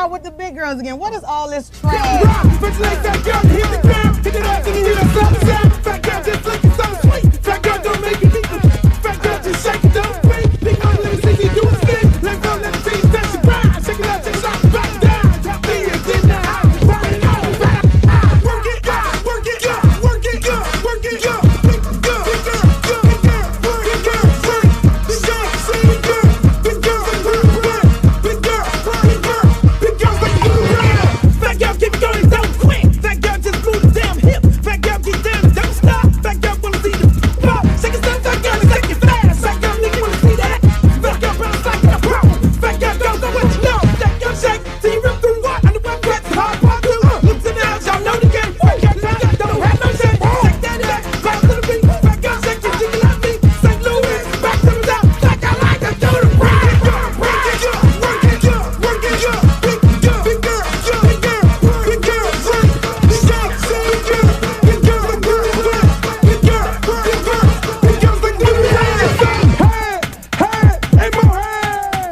start with the big girls again. What is all this trash? Fat girl just looking so sweet. Fat girl don't make it equal. Fat girl just shake it, don't break. Big girl, let me see you do a spin. Let go, let me see you touch the ground. Shake it out, take it out, back down. Top beers in the house. Burn it all back. Work it, work it, work it, work it, big girl, big girl, big girl, big girl, big girl, big girl, big girl, big girl, big girl, big girl, big girl, like you around. Fat girl keep going, don't quit. Fat girl just move the damn hip. Fat girl keep down, don't stop. Fat girl wanna see the pop. Shake it stuff, fat girl, take it fast. Fat girl nigga wanna see that. Fat girl bounce like a pro. Fat girl go what you know. Fat girl shake till you rip through what? On the web that's hard part two. Looks in the house, y'all know the game. Fat girl don't have no shame. Shake that back, back to the beat. Fat girl shake it, jiggle like me. St. Louis, back to the top. Fat girl like to do the rap. Work it, work it, work it, big girl, big girl, big girl, big girl, big girl, big girl, big girl, big girl, big girl, big girl, big girl, like do the rap. Hey, hey, more hey.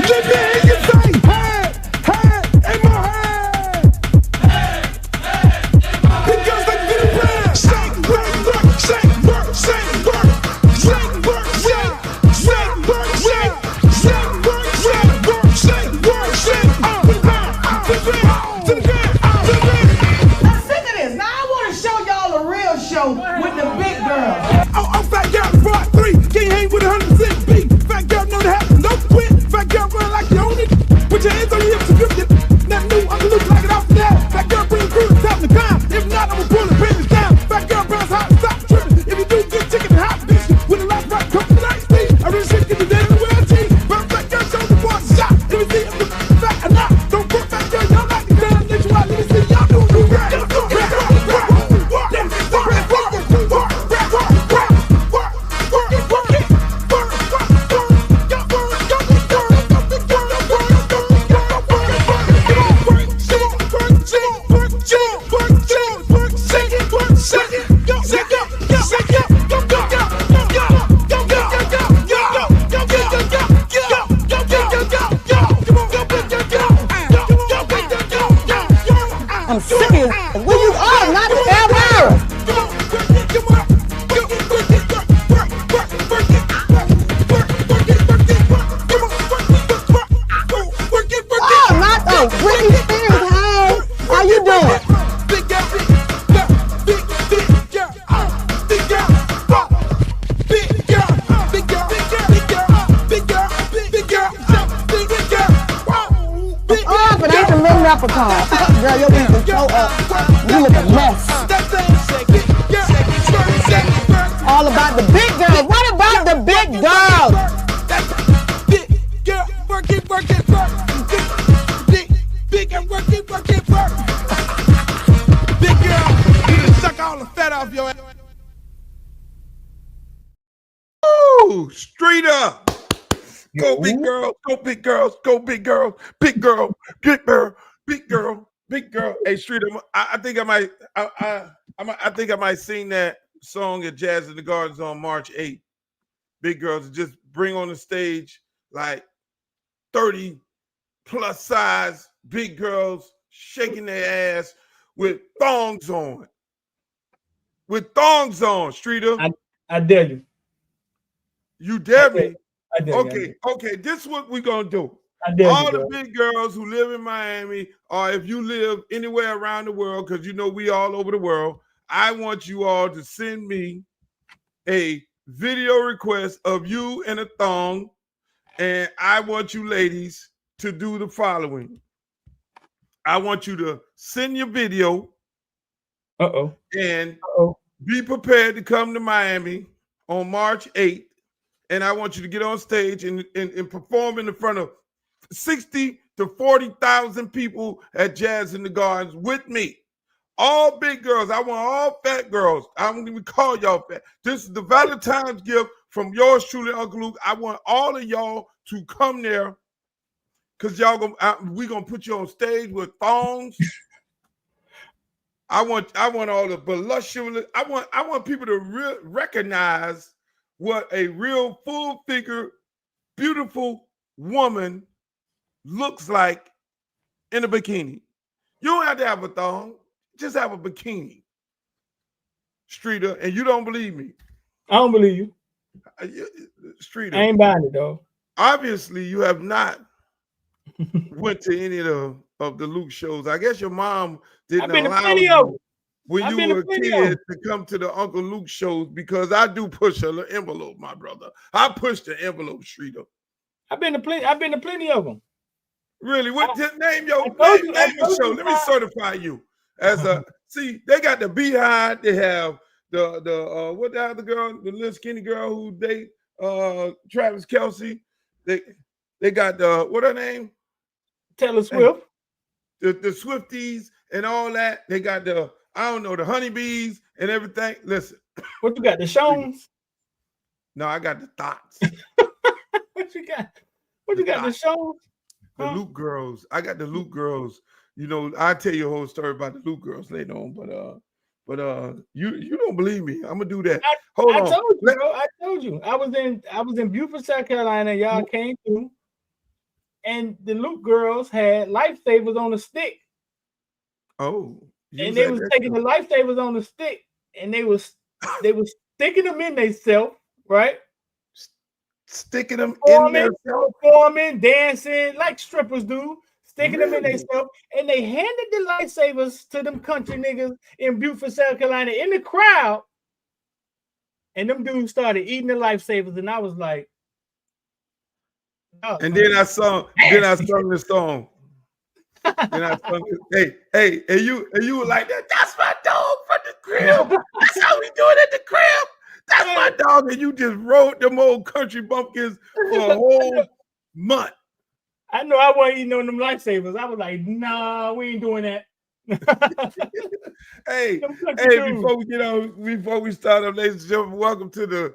Let me hear you say hey, hey, hey, more hey. Big girls like do the rap. Shake, work, shake, work, shake, work, shake, work, shake, shake, work, shake, shake, work, shake, work, shake, work, shake. To the ground, to the ground, to the ground, to the ground. Now sick of this. Now I want to show y'all a real show with the big girls. Oh, fat girl, brought 3. Can't hang with 100% beat. Fat girl know the happen, no quit. Fat girl run like you own it. Put your hands on your hips and grip it. Nothing new, I'm loose like it off the net. Fat girl bring the crew to top the climb. If not, I'ma pull the business down. Fat girl bounce hot, stop tripping. If you do get chicken and hot bitch with a lot of rock, come to the night speed. I really shit get the day in the world team. Bounce fat girl, show the boys a shot. If you see if the fat or not, don't put fat girl, y'all like the damn nigga. Let me see y'all do the rap. I'm serious. Where you are, not ever. Oh, not the Britney Spears. Hey, how you doing? Big girl, big girl, big girl, big girl, big girl, big girl, big girl, big girl, big girl, big girl, big girl. Oh, but ain't the little leprechaun. Girl, your beat is so up. You look a mess. All about the big girls. What about the big girls? Big girl, work it, work it, work. Big and work it, work it, work. Big girl, you done suck all the fat off your ass. Ooh, straight up. Go big girls, go big girls, go big girls, big girl, big girl, big girl, big girl. Hey, straight up, I think I might sing that song at Jazz in the Gardens on March 8th. Big girls, just bring on the stage like 30 plus size big girls shaking their ass with thongs on. With thongs on, Streeter. I dare you. You dare me? I dare you. Okay. This is what we're gonna do. I dare All you, the bro. big girls who live in Miami, or if you live anywhere around the world, because you know we all over the world, I want you all to send me a video request of you in a thong, and I want you ladies to do the following. I want you to send your video and be prepared to come to Miami on March 8th, and I want you to get on stage and perform in front of 60 to 40,000 people at Jazz in the Gardens with me. All big girls. I want all fat girls. I don't even call y'all fat. This is the Valentine's gift from yours truly, Uncle Luke. I want all of y'all to come there because we're gonna put you on stage with thongs. I want all the voluptuous. I want people to recognize what a real full figure, beautiful woman looks like in a bikini. You don't have to have a thong. Just have a bikini. Streeter, and you don't believe me. I don't believe you. Streeter. I ain't buying it, though. Obviously, you have not went to any of the Luke shows. I guess your mom didn't allow you when you were a kid to come to the Uncle Luke shows, because I do push an envelope, my brother. I pushed the envelope, Streeter. I've been to plenty of them. Really? Name your show. Let me certify you as a. See, they got the Beehive. They have the what the other girl, the little skinny girl who date Travis Kelce. They got the what her name? Taylor Swift. The Swifties and all that. They got the the honeybees and everything. Listen. What you got? The Shones? No, I got the thoughts. What you got? What you got? The Shones? The Luke girls. I got the Luke girls. You know, I'll tell you a whole story about the Luke girls later on, but you don't believe me. I'm gonna do that. Hold on. I told you, bro. I told you. I was in Beaufort, South Carolina. Y'all came through, and the Luke girls had lifesavers on a stick. Oh, and they was taking the lifesavers on the stick, and they was sticking them in themselves, right? Sticking them in themselves, performing, dancing like strippers do. Sticking them in themselves, and they handed the lifesavers to them country niggas in Beaufort, South Carolina, in the crowd. And them dudes started eating the lifesavers, and I was like, oh, and then I sung the song. Then I sung it. Hey, and you were like that. That's my dog from the crib. That's how we do it at the crib. That's my dog, and you just rode them old country bumpkins for a whole month. I know I wasn't eating on them lifesavers. I was like, nah, we ain't doing that. hey, before we start up, ladies and gentlemen, welcome to the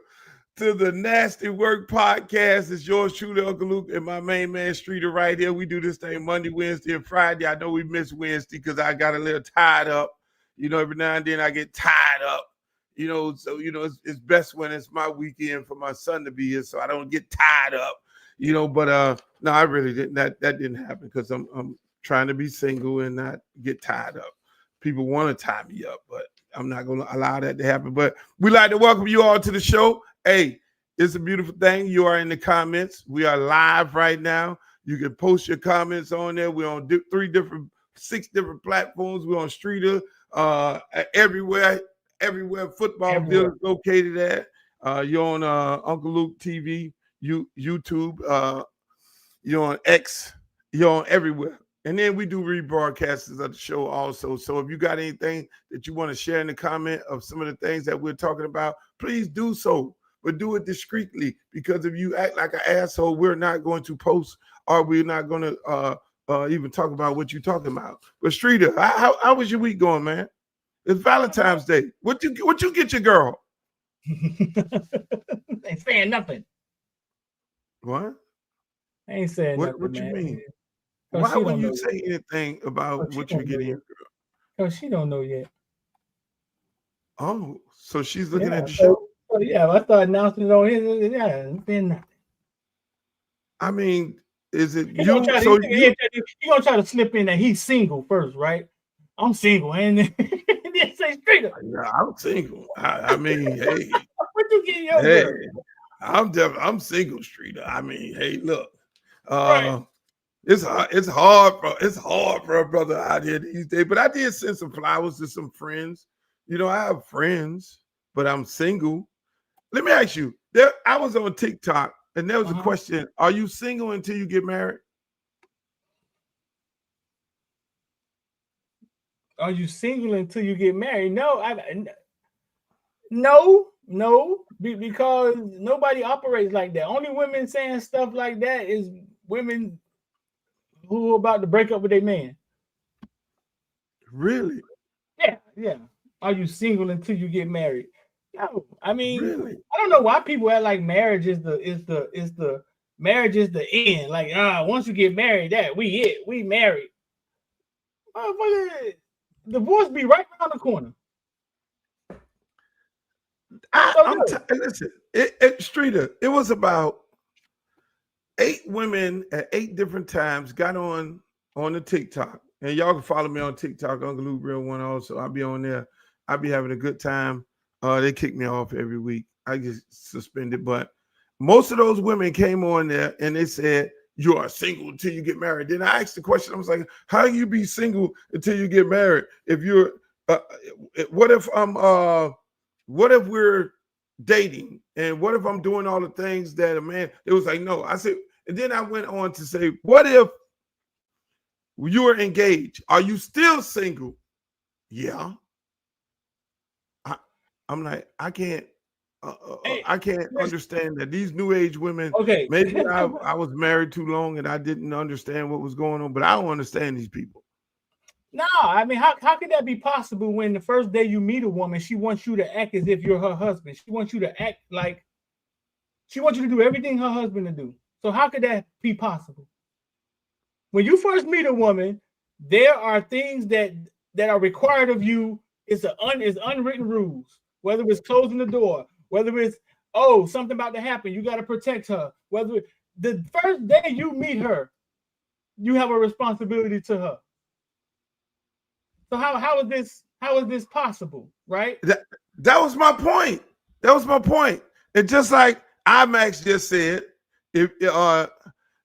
Nasty Work Podcast. It's yours truly, Uncle Luke, and my main man Streeter right here. We do this thing Monday, Wednesday, and Friday. I know we missed Wednesday because I got a little tied up. You know, every now and then I get tied up. You know, so it's best when it's my weekend for my son to be here, so I don't get tied up. You know, but no, I really didn't. That didn't happen because I'm trying to be single and not get tied up. People want to tie me up, but I'm not going to allow that to happen. But we like to welcome you all to the show. Hey, it's a beautiful thing. You are in the comments. We are live right now. You can post your comments on there. We're on 6 different platforms. We're on Streeter, everywhere football field is located at. You're on Uncle Luke TV. YouTube, you're on X, you're on everywhere. And then we do rebroadcasts of the show also. So if you got anything that you want to share in the comment of some of the things that we're talking about, please do so. But do it discreetly, because if you act like an asshole, we're not going to post, or we're not going to even talk about what you're talking about. But Streeter, how was your week going, man? It's Valentine's Day. What you get your girl? Ain't saying nothing. What? I ain't saying nothing. What you man. mean? Why wouldn't you say anything about what you're getting your girl? Because she don't know yet. Oh, so she's looking at the show? So yeah, I started announcing it on his. Yeah, then nothing. I mean, is it He you? He gonna try to slip in that he's single first, right? I'm single, and then say straight up. Yeah, I'm single. I mean, hey. What you getting your girl? I'm single, Streeter. I mean, hey, look, right. it's hard for a brother out here these days. But I did send some flowers to some friends. You know, I have friends, but I'm single. Let me ask you. I was on TikTok, and there was a question: are you single until you get married? Are you single until you get married? No, because nobody operates like that. Only women saying stuff like that is women who are about to break up with their man. Really? Yeah. Are you single until you get married? No, I mean, really? I don't know why people act like marriage is the marriage is the end. Like, once you get married, we married. Motherfucker, divorce be right around the corner. Listen, Streeter, it was about 8 women at 8 different times got on the TikTok. And y'all can follow me on TikTok, Uncle Luke Real One also. I'll be on there. I'll be having a good time. They kick me off every week. I get suspended. But most of those women came on there and they said, you are single until you get married. Then I asked the question, I was like, how you be single until you get married? If you're what if we're dating, and what if I'm doing all the things that a man? It was like, no. I said, and then I went on to say, what if you are engaged? Are you still single? Yeah. I'm like, I can't understand that these new age women. Okay. Maybe I was married too long and I didn't understand what was going on, but I don't understand these people. No, I mean, how could that be possible when the first day you meet a woman, she wants you to act as if you're her husband? She wants you to act like, she wants you to do everything her husband to do. So how could that be possible? When you first meet a woman, there are things that are required of you. It's unwritten rules. Whether it's closing the door, whether it's something about to happen, you got to protect her. Whether the first day you meet her, you have a responsibility to her. So how is this possible, right? That was my point. That was my point. And just like IMAX just said, if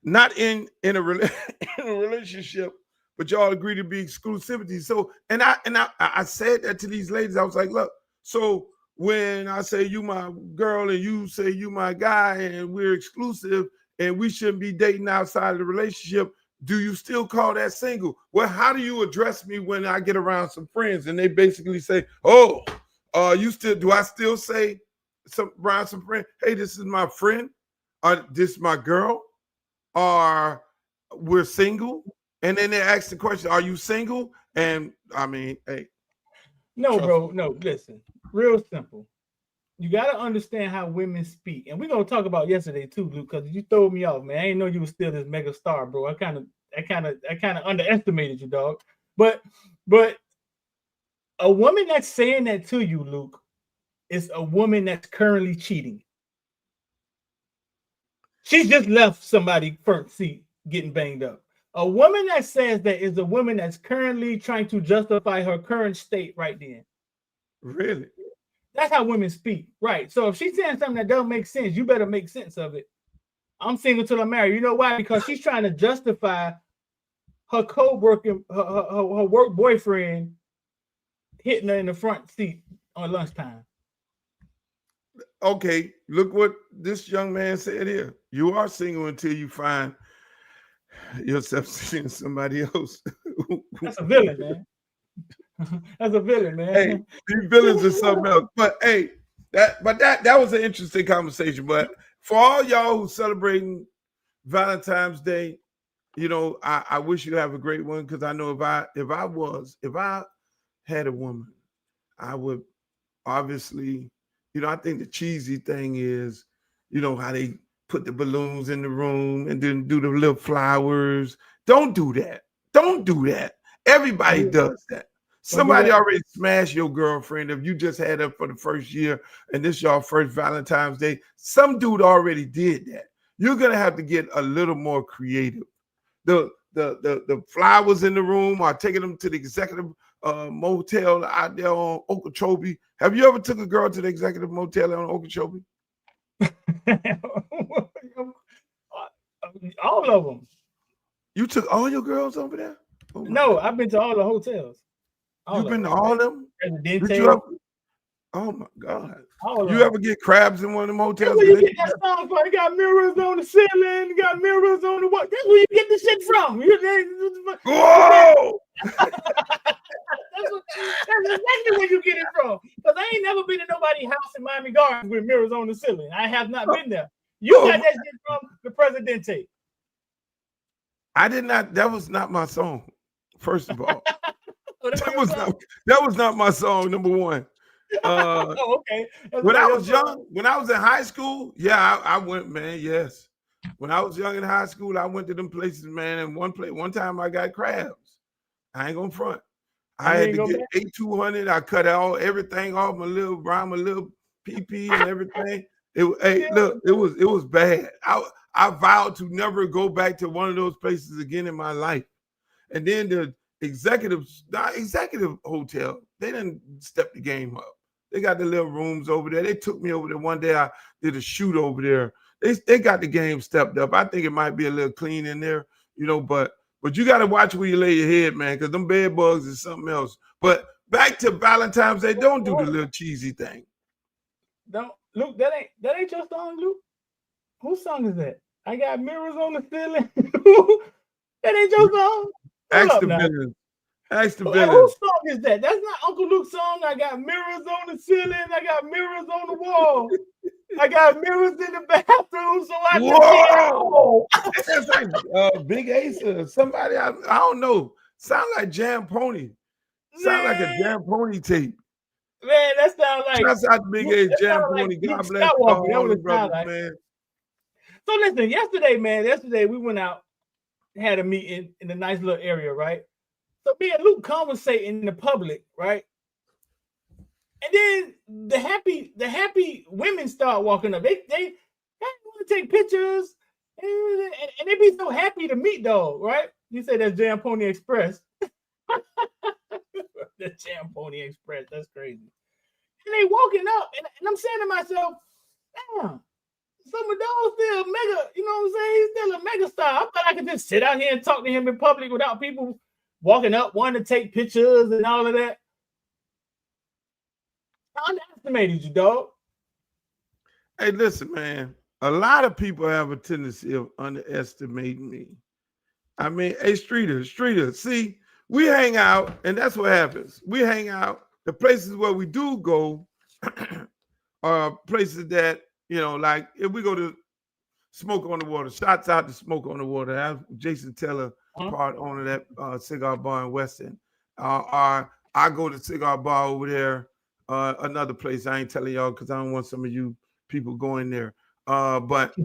not in a relationship, but y'all agree to be exclusivity. So and I said that to these ladies. I was like, look, so when I say you my girl and you say you my guy and we're exclusive and we shouldn't be dating outside of the relationship, do you still call that single? Well, how do you address me when I get around some friends and they basically say, do I still say around some friends, hey, this is my friend, or this is my girl, or we're single? And then they ask the question, are you single? And I mean, hey. No, bro, no, listen, real simple. You got to understand how women speak. And we're going to talk about yesterday too, Luke, because you threw me off, man. I didn't know you were still this mega star, bro. I kind of underestimated you, dog. But a woman that's saying that to you, Luke, is a woman that's currently cheating. She's just left somebody front seat getting banged up. A woman that says that is a woman that's currently trying to justify her current state right then. Really? That's how women speak, right? So if she's saying something that doesn't make sense, you better make sense of it. I'm single till I'm married. You know why? Because she's trying to justify her co-working, her work boyfriend hitting her in the front seat on lunchtime. Okay, look what this young man said here. You are single until you find yourself seeing somebody else. That's a villain, man. That's a villain, man. Hey, these villains are something else. But hey, that was an interesting conversation. But for all y'all who celebrating Valentine's Day, you know, I wish you have a great one, because I know if I had a woman, I would obviously, you know, I think the cheesy thing is, you know, how they put the balloons in the room and then do the little flowers. Don't do that. Don't do that. Everybody does that. Somebody already smashed your girlfriend if you just had her for the first year and this your first Valentine's Day. Some dude already did that. You're gonna have to get a little more creative. The flowers in the room, or taking them to the executive motel out there on Okeechobee. Have you ever took a girl to the executive motel on Okeechobee? All of them. You took all your girls over there? Oh no, I've been to all the hotels. You've been to all of them? Did you ever, oh my God. You ever get crabs in one of them hotels? That's where you get that song from. They got mirrors on the ceiling, they got mirrors on the wall. That's where you get the shit from. Whoa! That's exactly where you get it from. Because I ain't never been to nobody's house in Miami Gardens with mirrors on the ceiling. I have not been there. You got that shit from the Presidente. I did not. That was not my song. First of all, that was not my song. Number one. Okay. When I was young, when I was in high school, yeah, I went, man. Yes, when I was young in high school, I went to them places, man. And one time I got crabs. I ain't gonna front. I had to get 8,200. I cut everything off my little PP and everything. Hey, look, it was bad. I vowed to never go back to one of those places again in my life. And then the executive hotel, they didn't step the game up. They got the little rooms over there. They took me over there one day. I did a shoot over there. They got the game stepped up. I think it might be a little clean in there, but you got to watch where you lay your head, man, because them bed bugs is something else. But back to Valentine's Day, don't do the little cheesy thing. Don't, Luke, that ain't your song, Luke. Whose song is that? I got mirrors on the ceiling. That ain't your song. Ask the villain. Ask the villain. Whose song is that? That's not Uncle Luke's song. I got mirrors on the ceiling. I got mirrors on the wall. I got mirrors in the bathroom, so I can see. That's like Big Ace or somebody. I don't know. Sound like Jam Pony. Sound like a Jam Pony tape. Man, that sounds like that's how Big Ace Jam Pony. Like God bless all the brothers, like. Man. So listen, yesterday we went out, had a meeting in a nice little area, right? So me and Luke conversating in the public, right? And then the happy women start walking up. They want to take pictures, and they be so happy to meet though, right? You say that's Jam Pony Express. The Jam Pony Express, that's crazy. And they walking up, and I'm saying to myself, damn, some of those still mega, you know what I'm saying? He's still a mega star. I thought I could just sit out here and talk to him in public without people walking up, wanting to take pictures and all of that. I underestimated you, dog. Hey, listen, man. A lot of people have a tendency of underestimating me. I mean, hey, Streeter, see, we hang out, and that's what happens. We hang out. The places where we do go are places that, like if we go to Smoke on the Water, shouts out to Smoke on the Water. That's Jason Teller, part owner of that cigar bar in Weston. I go to cigar bar over there, another place. I ain't telling y'all because I don't want some of you people going there. But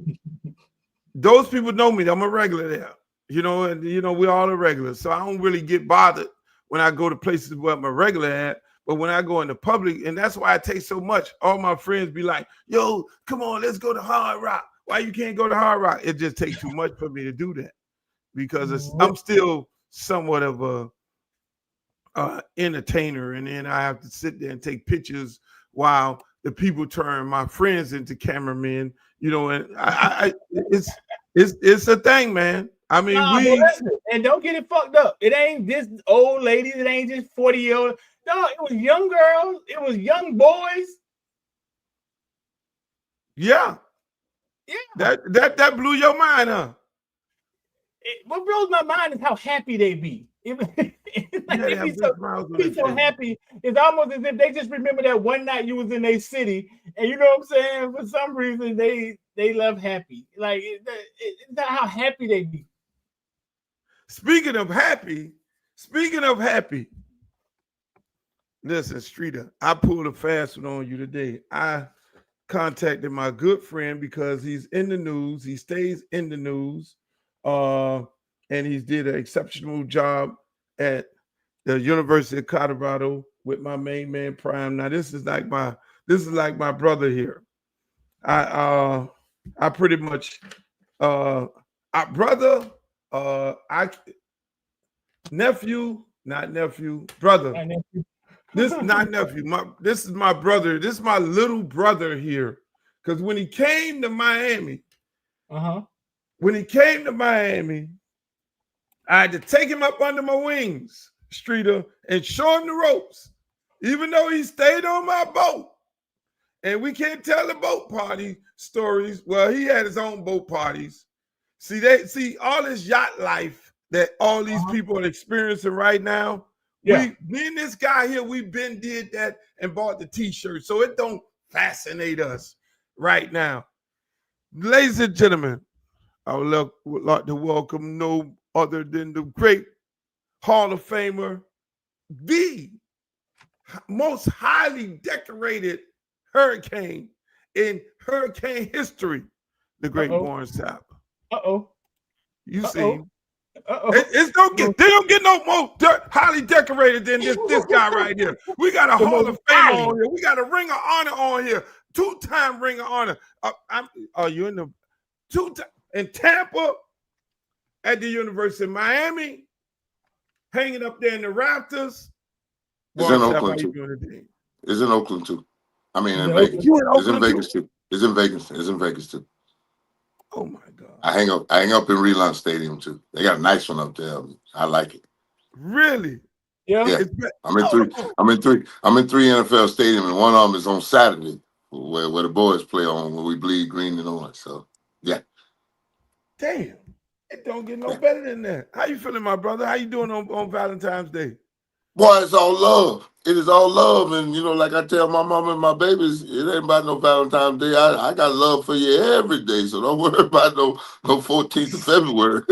those people know me. I'm a regular there. And we all are regular. So I don't really get bothered when I go to places where I'm a regular at. But when I go in the public, and that's why it takes so much, all my friends be like, yo, come on, let's go to Hard Rock. Why you can't go to Hard Rock? It just takes too much for me to do that because I'm still somewhat of a entertainer. And then I have to sit there and take pictures while the people turn my friends into cameramen, and it's a thing, man. I mean, and don't get it fucked up. It ain't just old ladies. It ain't just 40-year-old. No, it was young girls. It was young boys. Yeah. That blew your mind, huh? What blows my mind is how happy they be. They be so happy. It's almost as if they just remember that one night you was in a city, and you know what I'm saying. For some reason, they love happy. Like it's not how happy they be. Speaking of happy, listen, Streeter, I pulled a fast one on you today. I contacted my good friend because he's in the news. He stays in the news, and he's did an exceptional job at the University of Colorado with my main man Prime. Now this is like my brother here. I pretty much brother. Brother. This is not nephew. This is my brother. This is my little brother here. Because when he came to Miami, I had to take him up under my wings, Streeter, and show him the ropes, even though he stayed on my boat. And we can't tell the boat party stories. Well, he had his own boat parties. See all this yacht life that all these people are experiencing right now. Yeah. Me and this guy here, we've been did that and bought the t-shirt. So it don't fascinate us right now. Ladies and gentlemen, I would like to welcome no other than the great Hall of Famer, the most highly decorated hurricane in hurricane history, the great Warren Sapp. You see, they don't get no more highly decorated than this guy right here. We got a Hall of Fame on here. We got a Ring of Honor on here. 2-time Ring of Honor. Are you in the 2-time in Tampa at the University of Miami, hanging up there in the rafters? It's Boy, in Sapp, how Oakland you too. doing today? It's in Oakland too. I mean, in Yeah, Vegas. You in It's in Oakland Vegas too? too. It's in Vegas. It's in Vegas too. Oh my God! I hang up in Reliance Stadium too. They got a nice one up there. I like it. Really? yeah. Yeah. It's been, I'm in three NFL stadiums, and one of them is on Saturday where the boys play on where we bleed green and orange. So yeah. damn, it don't get no Yeah. better than that. How you feeling, my brother? How you doing on Valentine's Day? Boy, it's all love. It is all love. And, like I tell my mom and my babies, it ain't about no Valentine's Day. I got love for you every day. So don't worry about no 14th of February.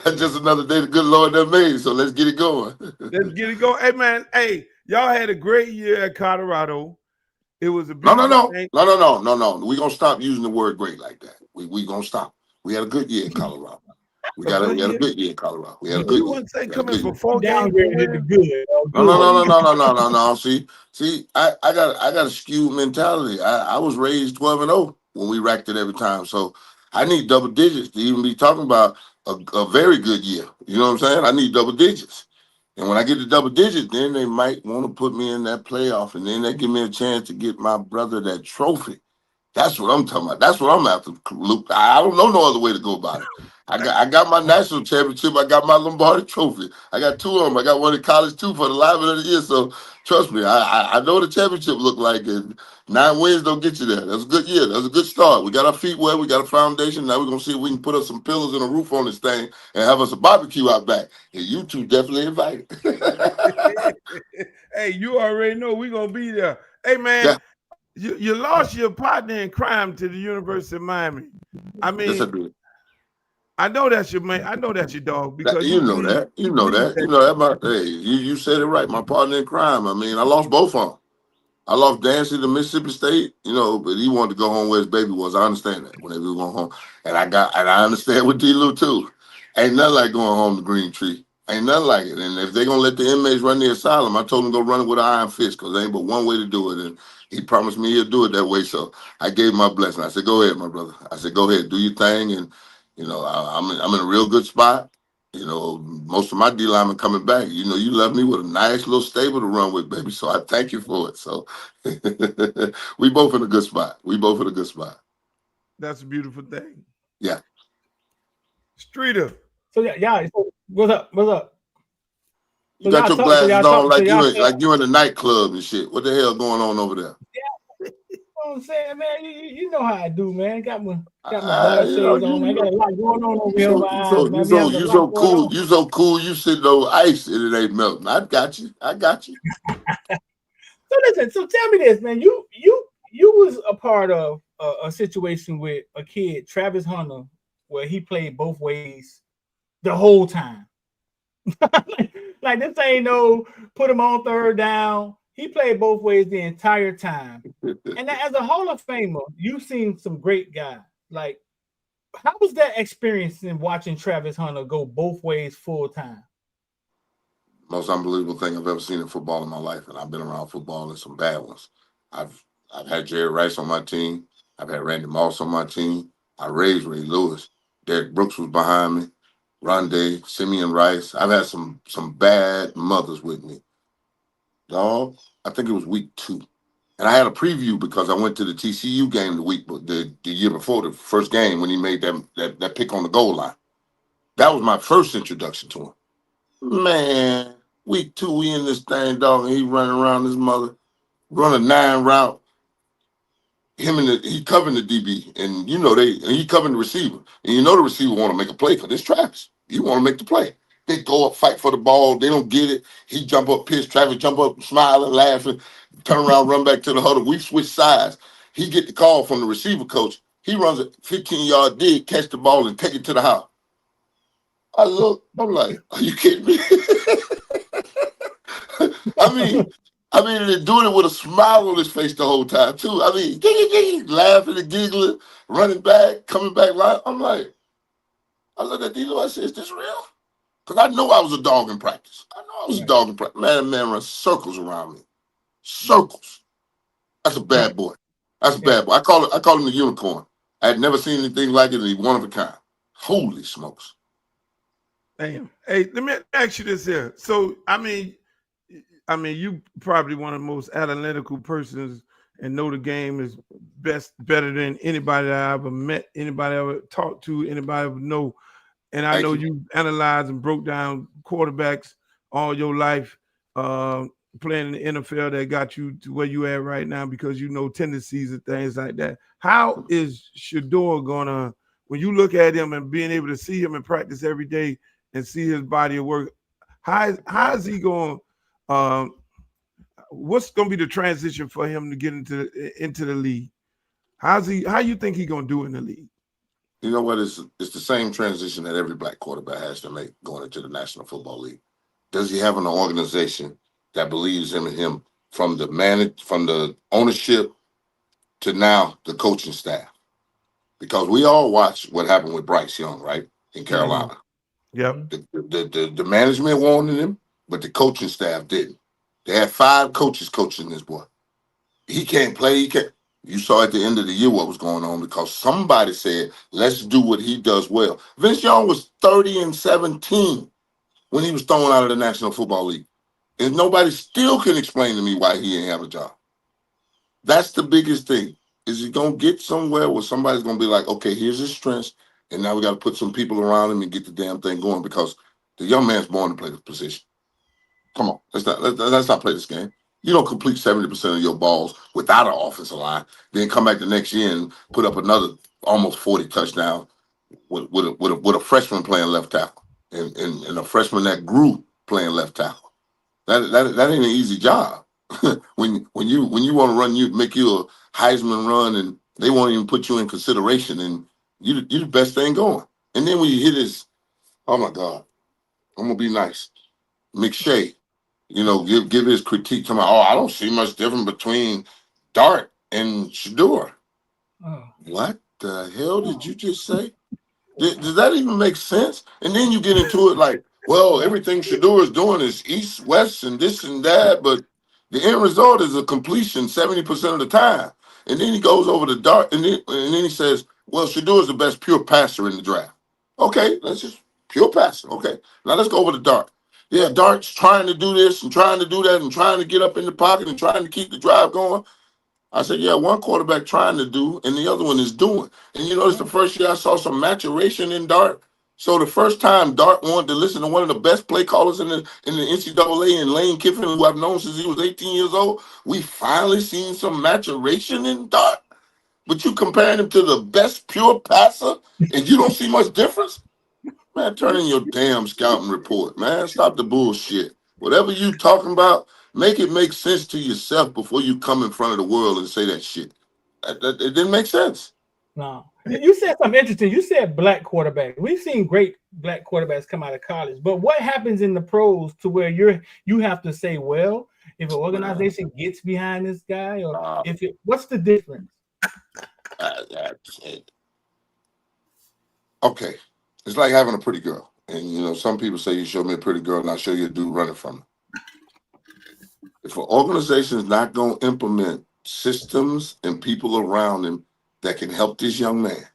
That's just another day the good Lord that made. So let's get it going. Let's get it going. Hey, man. Hey, y'all had a great year at Colorado. It was a No. beautiful thing. No. We're going to stop using the word great like that. We going to stop. We had a good year in Colorado. We A had good a year. good year in Colorado. We had a You good You year. wouldn't say We had a coming good for year. 4 games to downgraded the win. good. No. See, I got a skewed mentality. I was raised 12-0 when we racked it every time. So I need double digits to even be talking about a very good year. You know what I'm saying? I need double digits. And when I get to double digits, then they might want to put me in that playoff, and then they give me a chance to get my brother that trophy. That's what I'm talking about. That's what I'm after, Luke. I don't know no other way to go about it. I got my national championship. I got my Lombardi trophy. I got 2 of them. I got one in college too for the lineman of the year. So trust me, I know what the championship look like. And 9 wins don't get you there. That's a good year. That's a good start. We got our feet wet. We got a foundation. Now we're gonna see if we can put up some pillars and a roof on this thing and have us a barbecue out back. And you two definitely invited. Hey, you already know we're gonna be there. Hey, man. Yeah, You lost your partner in crime to the University of Miami. I yes, I mean, do. I know that's your man. I know that's your dog because You know that. You know that. You know that. Hey, you said it right. My partner in crime. I mean, I lost both of them. I lost Dancy to Mississippi State, but he wanted to go home where his baby was. I understand that whenever he was going home. And I understand with D-Lou too. Ain't nothing like going home to Green Tree. Ain't nothing like it. And if they're going to let the inmates run the asylum, I told them to go run it with an iron fist because there ain't but one way to do it. And he promised me he'll do it that way. So I gave him my blessing. I said, go ahead, my brother. I said, go ahead, do your thing. And, I'm in a real good spot. Most of my D linemen coming back. You left me with a nice little stable to run with, baby. So I thank you for it. So we both in a good spot. That's a beautiful thing. Yeah. Streeter. So yeah. So what's up? What's up? You got your glasses on So like y'all you in the nightclub and shit. What the hell going on over there? You know what I'm saying, man? You know how I do, man. Got my I, you know, glasses on, man. Got a lot going on over here in my eyes, man. you We having a lot going cool. on. You so cool. You sitting on ice and it ain't melting. I got you. So listen, so tell me this, man. You was a part of a situation with a kid, Travis Hunter, where he played both ways the whole time. like this ain't no put him on third down. He played both ways the entire time. And as a Hall of Famer, you've seen some great guys. Like, how was that experience in watching Travis Hunter go both ways full time? Most unbelievable thing I've ever seen in football in my life, and I've been around football and some bad ones. I've had Jerry Rice on my team. I've had Randy Moss on my team. I raised Ray Lewis. Derek Brooks was behind me. Rondé, Simeon Rice. I've had some bad mothers with me. Dog, I think it was week 2. And I had a preview because I went to the TCU game the year before, the first game when he made that pick on the goal line. That was my first introduction to him. Man, week 2, we in this thing, dog, and he running around his mother, run a 9 route. He covering the DB, and he covering the receiver, and the receiver want to make a play because it's Travis. You want to make the play. They go up, fight for the ball. They don't get it. He jump up, pissed. Travis jump up, smiling, laughing, turn around, run back to the huddle. We switch sides. He get the call from the receiver coach. He runs a 15-yard dig, catch the ball, and take it to the house. I look, I'm like, are you kidding me? I mean, they're doing it with a smile on his face the whole time, too. I mean, laughing and giggling, running back, coming back live. I'm like, I look at D'Lo, I said, is this real? Because I know I was a dog in practice. Man, runs circles around me. Circles. That's a bad boy. That's a bad boy. I call him the unicorn. I had never seen anything like it, and he's one of a kind. Holy smokes. Damn. Hey, let me ask you this here. So, I mean, you probably one of the most analytical persons and know the game is better than anybody that I ever met, anybody I ever talked to, anybody ever know. And I know you analyzed and broke down quarterbacks all your life, playing in the NFL that got you to where you at right now because you know tendencies and things like that. How is Shedueur gonna, when you look at him and being able to see him in practice every day and see his body of work, how is he going? What's going to be the transition for him to get into the league? How you think he's going to do in the league? You know what? It's the same transition that every black quarterback has to make going into the National Football League. Does he have an organization that believes in him from the ownership to now the coaching staff? Because we all watched what happened with Bryce Young, right, in Carolina. Yep. The management wanted him, but the coaching staff didn't. They had 5 coaches coaching this boy. He can't play. He can't. You saw at the end of the year what was going on because somebody said, let's do what he does well. Vince Young was 30-17 when he was thrown out of the National Football League. And nobody still can explain to me why he ain't have a job. That's the biggest thing. Is he going to get somewhere where somebody's going to be like, okay, here's his strengths, and now we got to put some people around him and get the damn thing going because the young man's born to play the position. Come on, let's not play this game. You don't complete 70% of your balls without an offensive line, then come back the next year and put up another almost 40 touchdowns with a freshman playing left tackle and a freshman that grew playing left tackle. That ain't an easy job. when you want to run, you make you a Heisman run, and they won't even put you in consideration, and you the best thing going. And then when you hit his, oh my God, I'm gonna be nice, McShay. You know, give his critique to my, I don't see much difference between Dart and Shedueur. Oh. What the hell did you just say? Does that even make sense? And then you get into it like, well, everything Shedueur is doing is east, west, and this and that, but the end result is a completion 70% of the time. And then he goes over to Dart, and then he says, well, Shedueur is the best pure passer in the draft. Okay, let's just pure passer. Okay, now let's go over to Dart. Yeah, Dart's trying to do this and trying to do that and trying to get up in the pocket and trying to keep the drive going. I said, yeah, one quarterback trying to do and the other one is doing. And you notice the first year I saw some maturation in Dart. So the first time Dart wanted to listen to one of the best play callers in the NCAA and Lane Kiffin, who I've known since he was 18 years old, we finally seen some maturation in Dart. But you comparing him to the best pure passer and you don't see much difference? Man, turn in your damn scouting report, man. Stop the bullshit. Whatever you talking about, make it make sense to yourself before you come in front of the world and say that shit. It didn't make sense. No. You said something interesting. You said black quarterback. We've seen great black quarterbacks come out of college, but what happens in the pros to where you have to say, well, if an organization gets behind this guy, or what's the difference? Okay. It's like having a pretty girl. And, you know, some people say you show me a pretty girl and I'll show you a dude running from her. If an organization is not going to implement systems and people around him that can help this young man,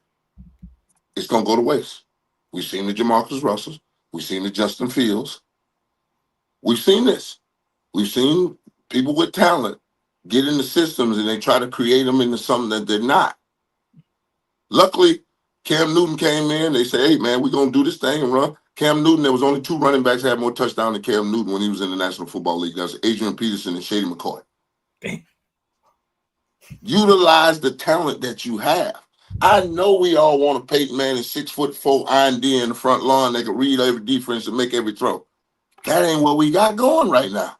it's going to go to waste. We've seen the Jamarcus Russells. We've seen the Justin Fields. We've seen this. We've seen people with talent get into systems and they try to create them into something that they're not. Luckily, Cam Newton came in. They say, hey, man, we're going to do this thing and run. Cam Newton, there was only 2 running backs that had more touchdowns than Cam Newton when he was in the National Football League. That was Adrian Peterson and Shady McCoy. Utilize the talent that you have. I know we all want a Peyton Manning 6'4" Iron D in the front lawn that can read every defense and make every throw. That ain't what we got going right now.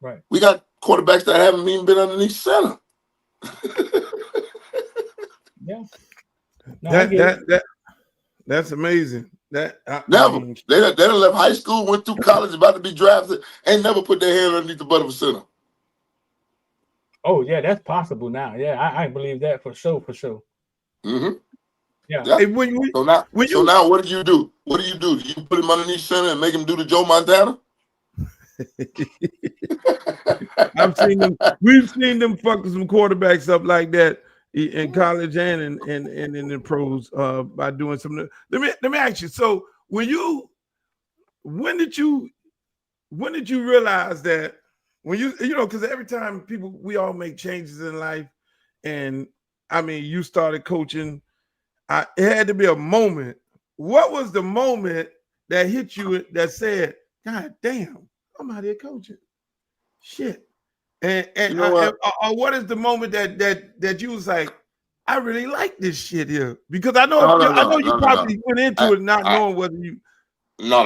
Right. We got quarterbacks that haven't even been underneath center. Yeah. No, that's amazing. Never. They done left high school, went through college, about to be drafted, ain't never put their hand underneath the butt of a center. Oh yeah, that's possible now. Yeah, I believe that for sure. Mm-hmm. Yeah. Hey, so now what do you do? What do you do? Do you put him underneath center and make him do the Joe Montana? I've seen them. We've seen them fucking some quarterbacks up like that in college and in the pros by doing some. Let me ask you. So when did you realize that when you know, because every time we all make changes in life, and I mean you started coaching, it had to be a moment. What was the moment that hit you that said, God damn, I'm out here coaching? Shit. And You know what? or what is the moment that you was like, I really like this shit here? Because I know you probably went into it not knowing whether you. No.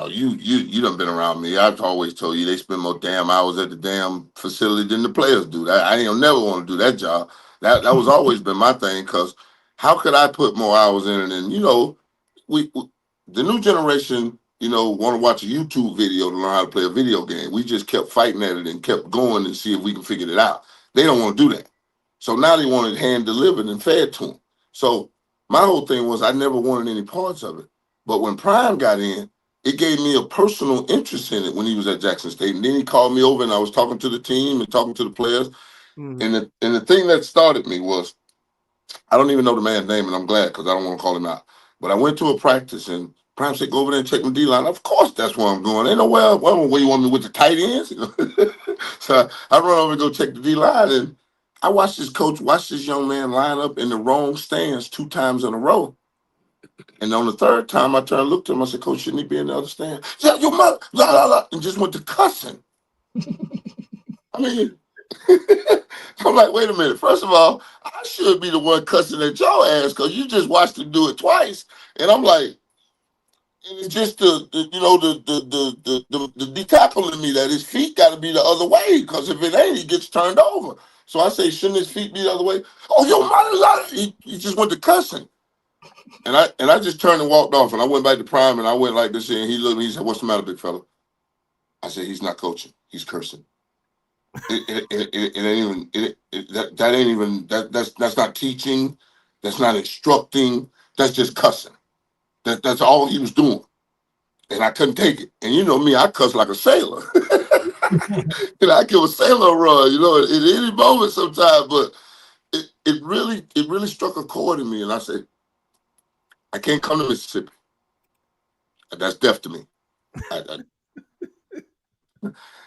You done been around me. I've always told you they spend more damn hours at the damn facility than the players do. I ain't never want to do that job. That was always been my thing. Because how could I put more hours in it? And we the new generation, want to watch a YouTube video to learn how to play a video game. We just kept fighting at it and kept going and see if we can figure it out. They don't want to do that. So now they want it hand delivered and fed to them. So my whole thing was I never wanted any parts of it. But when Prime got in, it gave me a personal interest in it when he was at Jackson State. And then he called me over and I was talking to the team and talking to the players. Mm-hmm. And the thing that started me was, I don't even know the man's name, and I'm glad because I don't want to call him out. But I went to a practice and Prime said, go over there and check my D-line. Of course, that's where I'm going. Ain't nowhere where you want me with the tight ends. So I run over and go check the D-line. And I watched this coach watch this young man line up in the wrong stands 2 times in a row. And on the 3rd time, I turned and looked at him. I said, Coach, shouldn't he be in the other stand? Yeah, your mother, blah, blah, blah, and just went to cussing. I mean, I'm like, wait a minute. First of all, I should be the one cussing at your ass because you just watched him do it twice. And I'm like, and it's just the tackle in me that his feet got to be the other way because if it ain't, he gets turned over. So I say, shouldn't his feet be the other way? Oh, your mother, he just went to cussing. And I just turned and walked off, and I went back to Prime, and I went like this, and he looked at me, he said, what's the matter, big fella? I said, he's not coaching, he's cursing. That's not teaching, that's not instructing, that's just cussing. That's all he was doing. And I couldn't take it. And you know me, I cuss like a sailor. And I give a sailor a run, at any moment sometimes, but it really struck a chord in me, and I said, I can't come to Mississippi. That's death to me.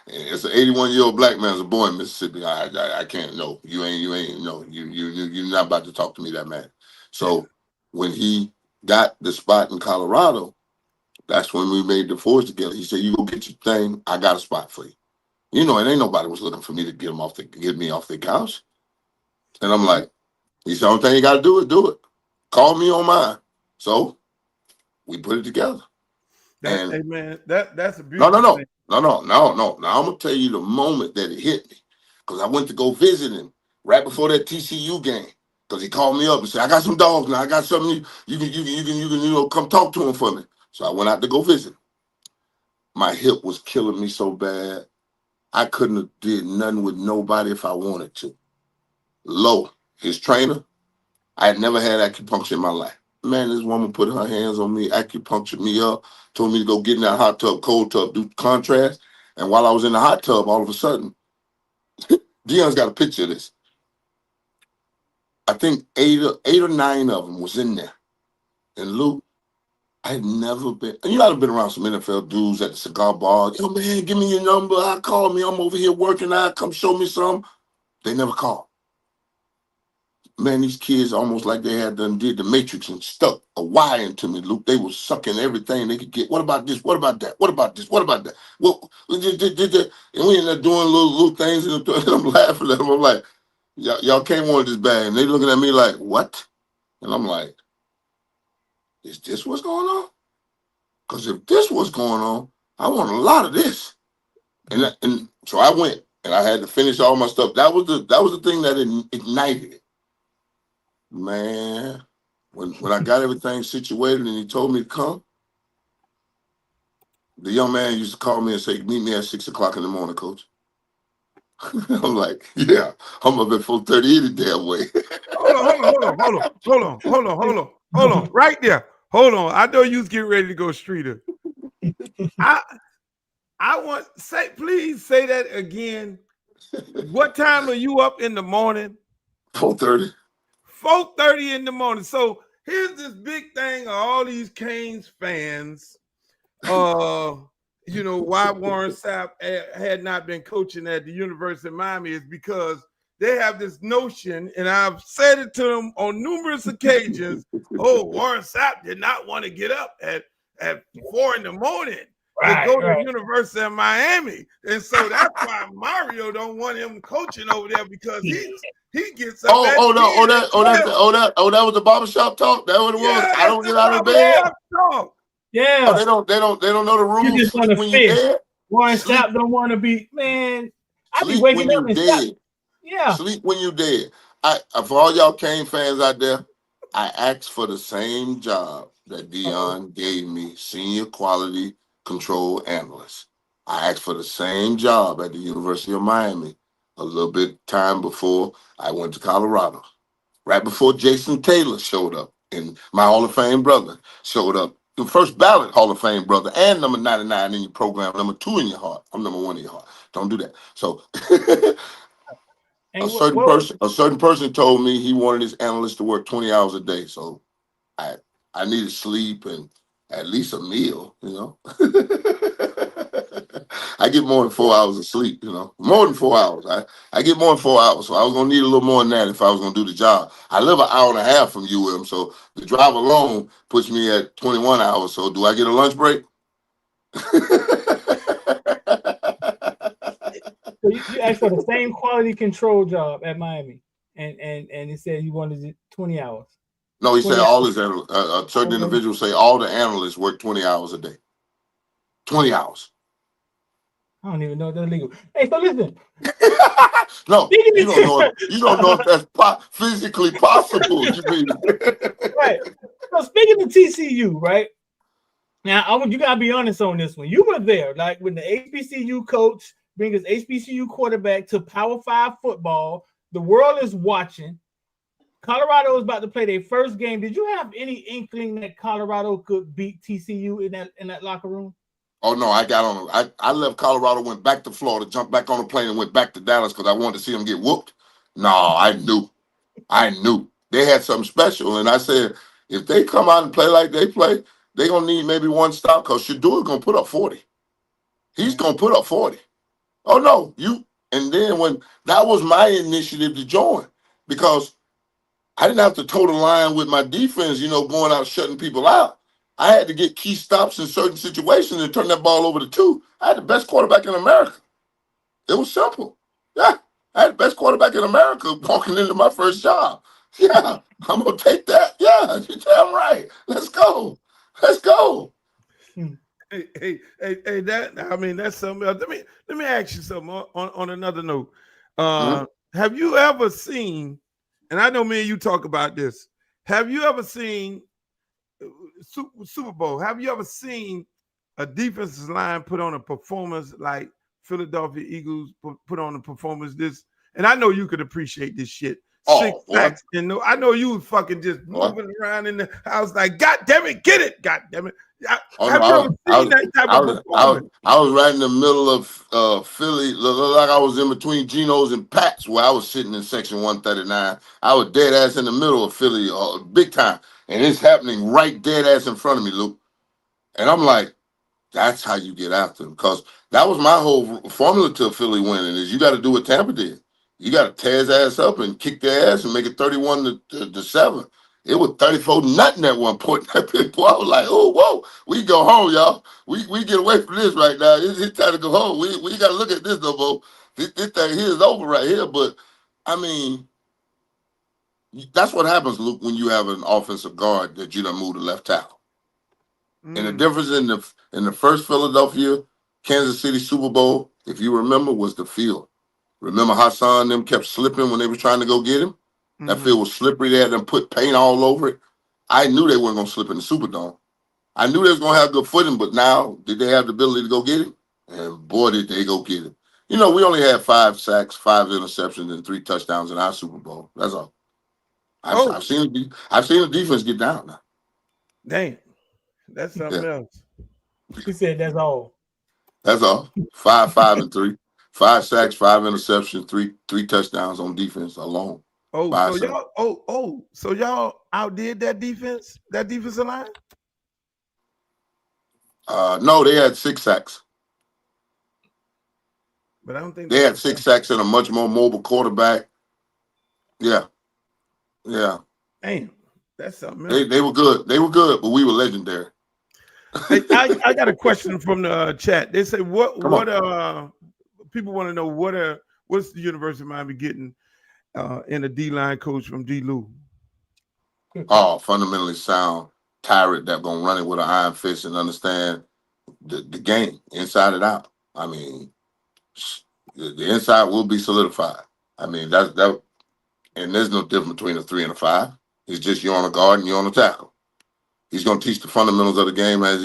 It's an 81-year-old black man's a boy in Mississippi. I can't. No, you ain't. No, you're not about to talk to me that man. So when he got the spot in Colorado, that's when we made the force together. He said, "You go get your thing. I got a spot for you." And ain't nobody was looking for me to get me off the couch. And I'm like, he said, "Only thing you got to do it. Call me on mine." So we put it together. Hey man, that's a beautiful thing. No. Now I'm gonna tell you the moment that it hit me, because I went to go visit him right before that TCU game. Because he called me up and said, "I got some dogs now. I got something you can come talk to him for me." So I went out to go visit him. My hip was killing me so bad, I couldn't have did nothing with nobody if I wanted to. Low, his trainer, I had never had acupuncture in my life. Man, this woman put her hands on me, acupunctured me up, told me to go get in that hot tub, cold tub, do contrast. And while I was in the hot tub, all of a sudden, Dion's got a picture of this. I think 8 or 9 of them was in there. And Luke, I had never been, and I've been around some NFL dudes at the cigar bar. Yo, man, give me your number. I call me. I'm over here working out. Come show me some. They never called. Man, these kids almost like they had done did the Matrix and stuck a wire into me, Luke. They were sucking everything they could get. What about this? What about that? What about this? What about that? Well, and we ended up doing little things, and I'm laughing at them. I'm like, y'all can't want this bad. And they looking at me like, what? And I'm like, is this what's going on? Because if this was going on, I want a lot of this. And so I went, and I had to finish all my stuff. That was the thing that ignited it. Man, when I got everything situated and he told me to come, the young man used to call me and say, "Meet me at 6 o'clock in the morning, coach." I'm like, yeah, I'm up at 4:30 any damn way. Hold on, right there. Hold on. I know you was getting ready to go streeter. Please say that again. What time are you up in the morning? 4:30. 4:30 in the morning. So here's this big thing of all these Canes fans. Why Warren Sapp had not been coaching at the University of Miami is because they have this notion, and I've said it to them on numerous occasions. Oh, Warren Sapp did not want to get up at 4 in the morning to go to the University of Miami, and so that's why Mario don't want him coaching over there because he gets up. That was the barbershop talk. That what it was. I don't get out of bed. Yeah. Oh, they don't know the rules. You just want to fish. Warren Sapp don't want to be, man. I be waking up and dead. Yeah. Sleep when you dead. For all y'all Kane fans out there, I asked for the same job that Dion gave me, senior quality control analyst. I asked for the same job at the University of Miami a little bit time before I went to Colorado. Right before Jason Taylor showed up and my Hall of Fame brother showed up. The first ballot Hall of Fame brother and number 99 in your program, number 2 in your heart. I'm number 1 in your heart. Don't do that. So a certain person told me he wanted his analyst to work 20 hours a day. So I needed sleep and at least a meal, I get more than 4 hours of sleep, more than 4 hours. I get more than 4 hours. So I was going to need a little more than that if I was going to do the job. I live an hour and a half from UM. So the drive alone puts me at 21 hours. So do I get a lunch break? So you asked for the same quality control job at Miami, and he said he wanted it 20 hours. No, he said all his certain individuals say all the analysts work 20 hours a day. 20 hours. I don't even know if that's legal. Hey, so listen. No, you don't know if that's physically possible. You mean right? So speaking of TCU, right? Now you gotta be honest on this one. You were there, like when the HBCU coach brings his HBCU quarterback to Power 5 football. The world is watching. Colorado is about to play their first game. Did you have any inkling that Colorado could beat TCU in that locker room? Oh no, I got on. I left Colorado, went back to Florida, jumped back on a plane, and went back to Dallas because I wanted to see them get whooped. No, I knew they had something special, and I said if they come out and play like they play, they're gonna need maybe one stop because Shedueur gonna put up 40. He's gonna put up 40. Oh no, and then when that was my initiative to join because I didn't have to toe the line with my defense, going out shutting people out. I had to get key stops in certain situations and turn that ball over to 2. I had the best quarterback in America. It was simple. Yeah, I had the best quarterback in America walking into my first job. Yeah, I'm going to take that. Yeah, you're damn right. Let's go. Hey, that's something else. Let me ask you something on another note. Have you ever seen, and I know me and you talk about this, have you ever seen Super Bowl? Have you ever seen a defensive line put on a performance like Philadelphia Eagles put on a performance this? And I know you could appreciate this shit. 6 sacks. I know you was fucking just moving around in the house like, God damn it, get it, God damn it. Have you ever seen that type of performance? I was right in the middle of Philly, like I was in between Geno's and Pat's, where I was sitting in section 139. I was dead ass in the middle of Philly, big time, and it's happening right dead ass in front of me, Luke. And I'm like, that's how you get after them, because that was my whole formula to Philly winning is you got to do what Tampa did. You got to tear his ass up and kick their ass and make it 31-7. It was 34-0 at one point. Boy, I was like, oh, whoa, we go home, y'all. We get away from this right now. It's time to go home. We got to look at this, no more. This thing here is over right here. But, I mean, that's what happens, Luke, when you have an offensive guard that you done moved to left tackle. And the difference in the first Philadelphia, Kansas City Super Bowl, if you remember, was the field. Remember Hassan them kept slipping when they were trying to go get him? That field was slippery. They had them put paint all over it. I knew they weren't going to slip in the Superdome. I knew they was going to have good footing, but now, did they have the ability to go get him? And boy, did they go get him. We only had 5 sacks, 5 interceptions, and 3 touchdowns in our Super Bowl. That's all. I've seen the defense get down now. Damn. That's something else. He said that's all. That's all. 5, 5, and 3. 5 sacks, 5 interceptions, three touchdowns on defense alone. Oh, By so itself. y'all, so y'all outdid that defensive line? No, they had 6 sacks. But I don't think They had 6 sacks and a much more mobile quarterback. Yeah. Damn, that's something else. They were good. They were good, but we were legendary. Hey, I got a question from the chat. They say Come on. People want to know what's the University of Miami getting in a D-line coach from D. Lou? Oh, fundamentally sound tyrant that gonna run it with an iron fist and understand the game inside and out. I mean, the inside will be solidified. I mean, that, and there's no difference between a 3 and a 5. It's just you're on a guard and you're on a tackle. He's gonna teach the fundamentals of the game as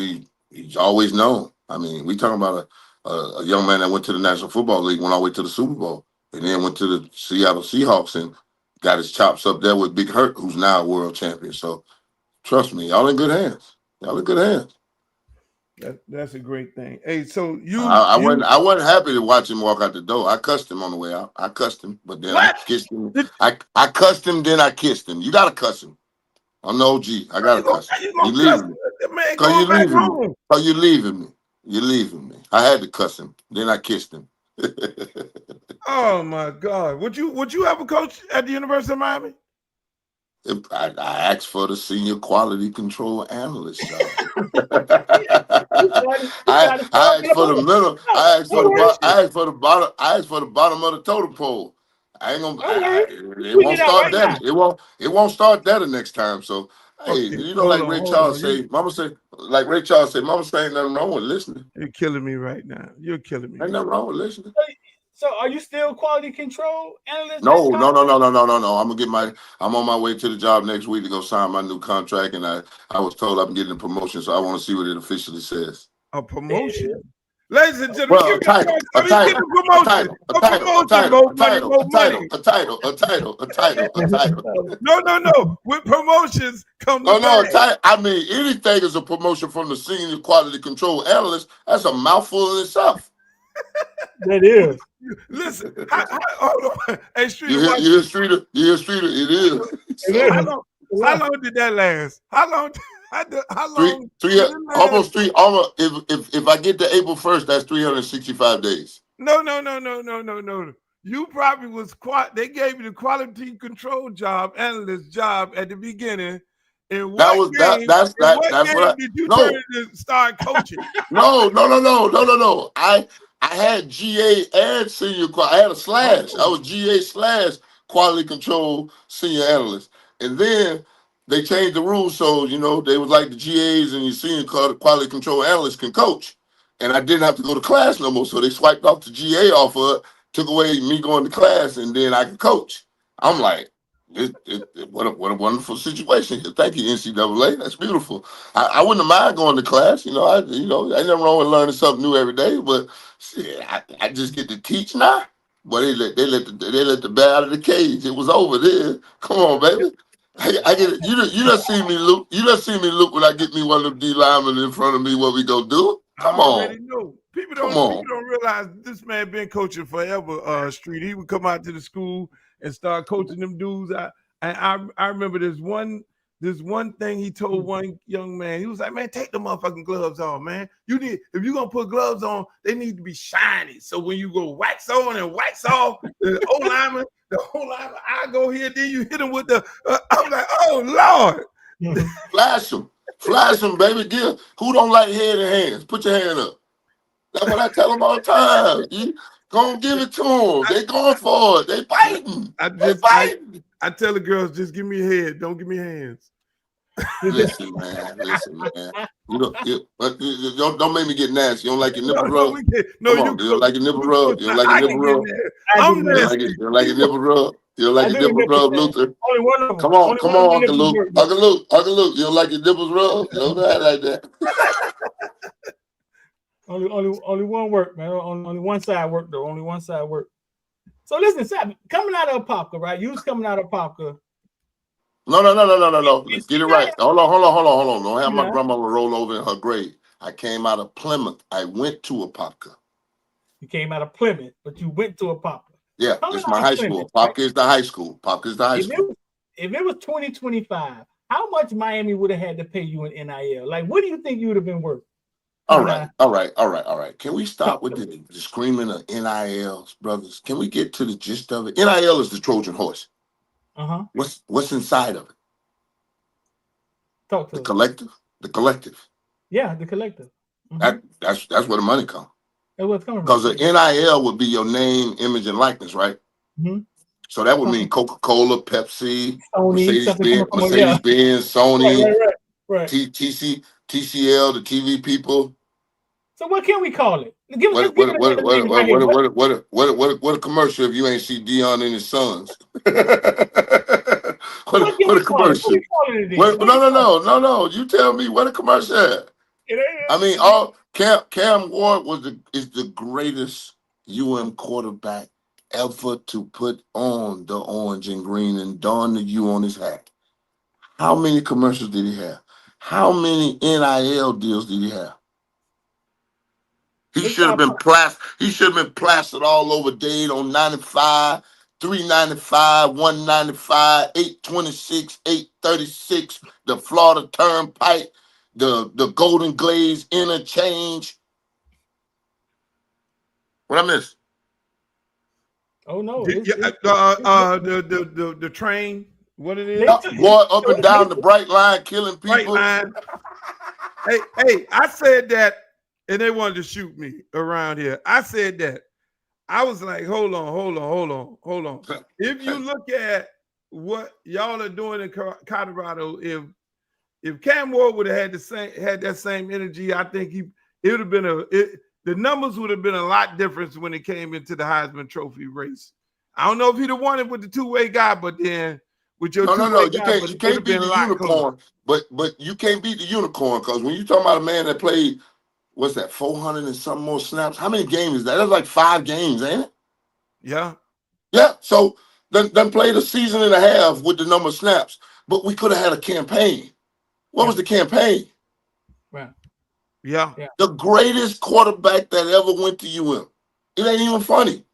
he's always known. I mean, we talking about a young man that went to the National Football League, went all the way to the Super Bowl, and then went to the Seattle Seahawks and got his chops up there with Big Hurt, who's now a world champion. So trust me, y'all in good hands. Y'all in good hands. That's a great thing. Hey, so I wasn't happy to watch him walk out the door. I cussed him on the way out. I cussed him, but then I kissed him. I cussed him, then I kissed him. You gotta cuss him. I'm the OG. I gotta cuss him. You leaving me. Because you leaving me. Because you leaving me. You're leaving me. I had to cuss him. Then I kissed him. Oh my God. Would you ever coach at the University of Miami? I asked for the senior quality control analyst job. I asked for the middle. I asked for the bottom. I asked for the bottom of the totem pole. I ain't gonna. It won't start that. It won't start that the next time. So hey, you know, like Ray Charles say, Mama say, like Ray Charles say, Mama say ain't nothing wrong with listening. You're killing me right now. You're killing me. Ain't nothing wrong with listening. So are you still quality control analyst? No. I'm on my way to the job next week to go sign my new contract, and I was told I'm getting a promotion, so I want to see what it officially says. A promotion. Ladies and gentlemen, a title. No. With promotions come the I mean, anything is a promotion from the senior quality control analyst. That's a mouthful in itself. That is. Listen, hold on. Hey, Streeter, you hear Streeter? It is. How long did that last? How long? Almost 3. Almost. If I get to April 1st, that's 365 days. No. You probably was they gave you the quality control job, analyst job at the beginning. And what game did you turn to start coaching? No. I had GA and senior quality. I had a slash. I was GA / quality control senior analyst. And then they changed the rules so, you know, they was like the GAs and your senior quality control analysts can coach. And I didn't have to go to class no more. So they swiped off the GA off of it, took away me going to class, and then I could coach. I'm like, what a wonderful situation. Thank you, NCAA. That's beautiful. I wouldn't mind going to class. You know, ain't nothing wrong with learning something new every day. But shit, I just get to teach now. But they let the bat out of the cage. It was over there. Come on, baby. I get it. You done see me, Luke. You done see me, Luke, when I get me one of them D linemen in front of me. What we gonna do? Come on. I already know. People don't realize this man been coaching forever. Street. He would come out to the school and start coaching them dudes. I remember this one thing he told one young man. He was like, "Man, take the motherfucking gloves off, man. If you're gonna put gloves on, they need to be shiny. So when you go wax on and wax off, the whole lineman, I go here, then you hit him with the." I'm like, "Oh Lord!" Flash them, baby. Who don't like head and hands? Put your hand up. That's what I tell them all the time. You gonna give it to them. They going for it. They fighting. I tell the girls, just give me a head. Don't give me hands. Listen, man. Don't make me get nasty. You don't like your nipple rub? No, you don't like your nipple rub? You don't like your nipple rub? I'm nasty. You don't like your nipple rub? You don't like your nipple rub, Luther? Come on, Uncle Luke. Uncle Luke, you don't like your nipples rub? You don't act like that. Only one work, man. Only one side work, though. Only one side work. So listen, Sapp, coming out of Apopka, right? You was coming out of Apopka. No. Let's get it right. Hold on. Don't have my grandmama roll over in her grave. I came out of Plymouth. I went to Apopka. You came out of Plymouth, but you went to Apopka. Yeah, Coming it's my out of high Plymouth, school. Apopka is the high school. Apopka is the high school. If it was 2025, how much Miami would have had to pay you in NIL? Like, what do you think you would have been worth? All right. Can we stop with the screaming of NILs, brothers? Can we get to the gist of it? NIL is the Trojan horse. Uh-huh. What's inside of it? Talk to The us. collective. The collective. Yeah, the collective. Mm-hmm. That's where the money comes. That's what's coming Because from. the NIL would be your name, image, and likeness, right? Mm-hmm. So that would mean Coca-Cola, Pepsi, Sony, Mercedes-Benz, Sony, right. TCL, the TV people. So what can we call it? What a commercial if you ain't see Dion and his sons. What a commercial. No. You tell me what a commercial. I mean, Cam Ward is the greatest UM quarterback ever to put on the orange and green and don the U on his hat. How many commercials did he have? How many NIL deals did he have? He should have been plastered. He should have been plastered all over Dade on 95, 395, 195, 826, 836, the Florida Turnpike, the Golden Glaze interchange. What I miss? Oh no! The train. What it is? Boy, up and down the bright line, killing people. Bright line. Hey! I said that. And they wanted to shoot me around here. I said that. I was like, hold on. If you look at what y'all are doing in Colorado, if Cam Ward would have had that same energy, I think it would have been the numbers would have been a lot different when it came into the Heisman Trophy race. I don't know if he'd have won it with the two-way guy, but then with your you can't beat the unicorn. But you can't beat the unicorn because when you talking about a man that played. What's that? 400 and some more snaps. How many games is that? That's like 5 games, ain't it? Yeah. Yeah. So then played a season and a half with the number of snaps, but we could have had a campaign. What was the campaign? Right. Yeah. The greatest quarterback that ever went to UM. It ain't even funny.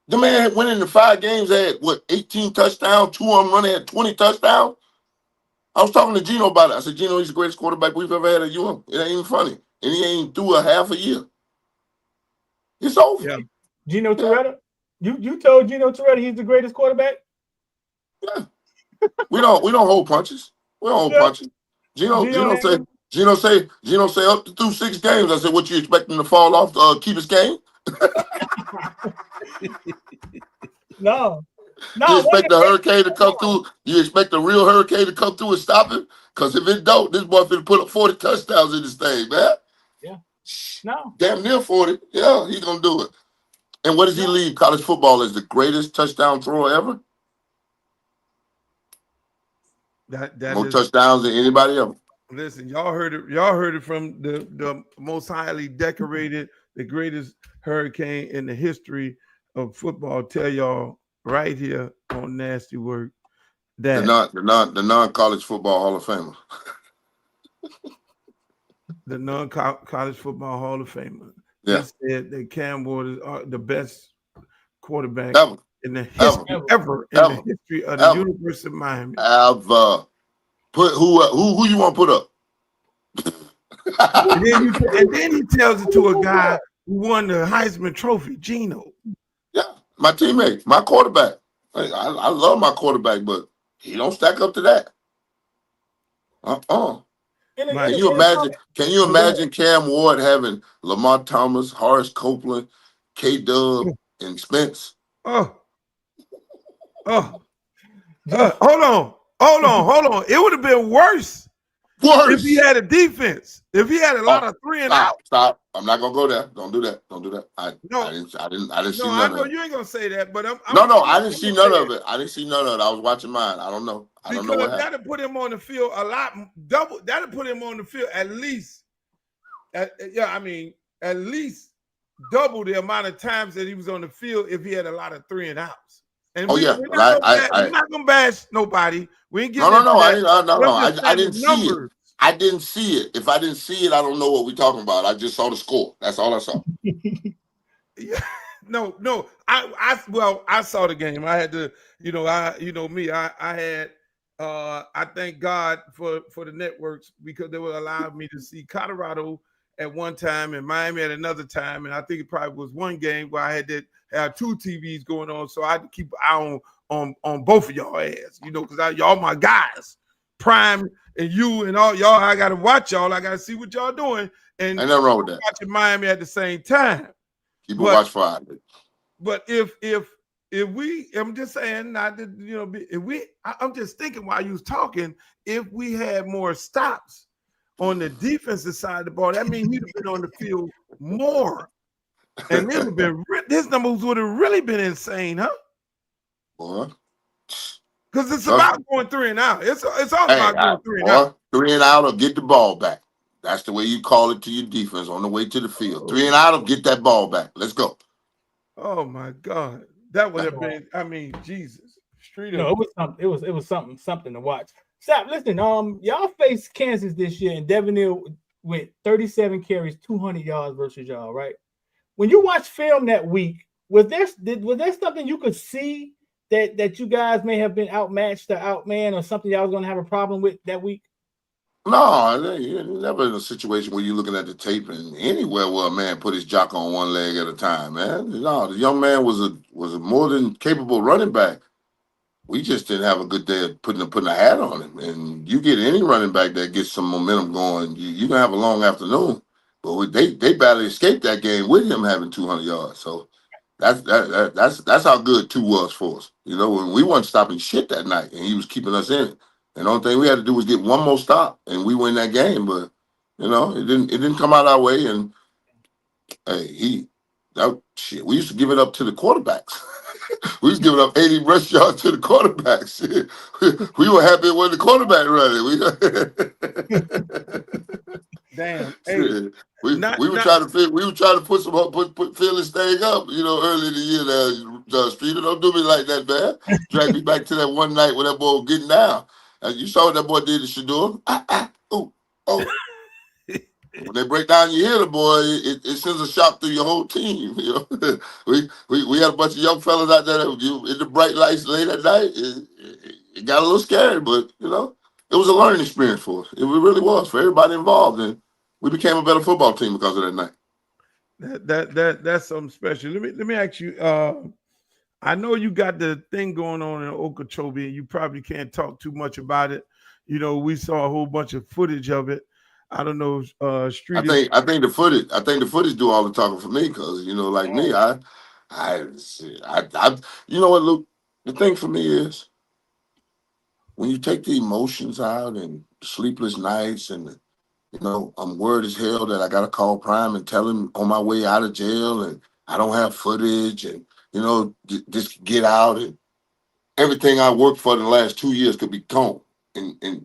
The man went into 5 games, had 18 touchdowns, 2 of them running, had 20 touchdowns. I was talking to Gino about it. I said, Gino, he's the greatest quarterback we've ever had at UM. It ain't even funny. And he ain't through a half a year. It's over. Yeah. Gino Toretta? You told Gino Toretta he's the greatest quarterback? Yeah. We don't hold punches. We don't hold punches. Gino say up to through 6 games. I said, what you expect him to fall off to keep his game? No. You expect the hurricane to come through? You expect a real hurricane to come through and stop him? Because if it don't, this boy finna put up 40 touchdowns in this thing, man. Yeah. No. Damn near 40. Yeah, he's gonna do it. And what does he leave college football as the greatest touchdown thrower ever? More touchdowns than anybody else. Listen, y'all heard it from the most highly decorated, the greatest hurricane in the history of football. Tell y'all right here on Nasty Work that the non-college football Hall of Famer. The non-college football Hall of Famer. Yeah. He said that Cam Ward is the best quarterback in the history the history of the University of Miami. Put who you want to put up? and then he tells it to a guy who won the Heisman Trophy, Gino. Yeah, my teammate, my quarterback. I love my quarterback, but he don't stack up to that. Can you imagine Cam Ward having Lamar Thomas, Horace Copeland, K-Dub, and Spence? Hold on. It would have been worse if he had a defense. If he had a lot of 3 and out. Stop. I'm not gonna go there. Don't do that. I didn't see none of it. I know you ain't gonna say that, but I didn't see none of it. I was watching mine. I don't know. Because that'd put him on the field a lot double. That'd put him on the field at least. At least double the amount of times that he was on the field if he had a lot of 3 and outs. And we're not gonna bash nobody. We ain't getting I didn't see it. I didn't see it. If I didn't see it, I don't know what we're talking about. I just saw the score. That's all I saw. Yeah. No. I saw the game. I had to, I had I thank God for the networks because they would allow me to see Colorado at one time and Miami at another time. And I think it probably was one game where I had to have two TVs going on. So I had to keep an eye on both of y'all ass, because y'all my guys. Prime and you and all y'all, I gotta watch y'all. I gotta see what y'all doing. And ain't nothing wrong with that. Watching Miami at the same time. Keep a watch for it. But if we, I'm just saying, not that, I'm just thinking while you was talking, if we had more stops on the defensive side of the ball, that means he'd have been on the field more. And it would have been, his numbers would have really been insane, huh? Boy. Because it's about going 3 and out. It's all about going 3 and out. 3 and out or get the ball back. That's the way you call it to your defense on the way to the field. 3 and out or get that ball back. Let's go. Oh my God. That would have been, Jesus. Straight up. It was something to watch. Sapp, listen, y'all faced Kansas this year, and Devin Hill with 37 carries, 200 yards versus y'all, right? When you watch film that week, was there something you could see that you guys may have been outmatched or outmanned or something y'all was going to have a problem with that week? No, you're never in a situation where you're looking at the tape and anywhere where a man put his jock on one leg at a time, man. No, the young man was a more than capable running back. We just didn't have a good day of putting a hat on him. And you get any running back that gets some momentum going, you're going to have a long afternoon. But they barely escaped that game with him having 200 yards. So that's how good 2 was for us. When we weren't stopping shit that night, and he was keeping us in it. And the only thing we had to do was get one more stop, and we win that game. But it didn't come out our way. And hey, we used to give it up to the quarterbacks. We was giving up 80 rush yards to the quarterbacks. We were happy when the quarterback running. Damn. Hey, we were trying to put fill this thing up, early in the year there, Streeter. Don't do me like that, man. Drag me back to that one night when that boy was getting down. You saw what that boy did to Shedueur. Oh. When they break down your hitter, boy, it sends a shock through your whole team. We had a bunch of young fellas out there in the bright lights late at night. It got a little scary, but it was a learning experience for us. It really was for everybody involved, and we became a better football team because of that night. That's something special. Let me ask you. I know you got the thing going on in Okeechobee, and you probably can't talk too much about it. We saw a whole bunch of footage of it. I don't know. Street. I think the footage do all the talking for me because like me, you know what, Luke? The thing for me is when you take the emotions out and sleepless nights and I'm worried as hell that I gotta call Prime and tell him on my way out of jail and I don't have footage and just get out and everything I worked for in the last 2 years could be gone in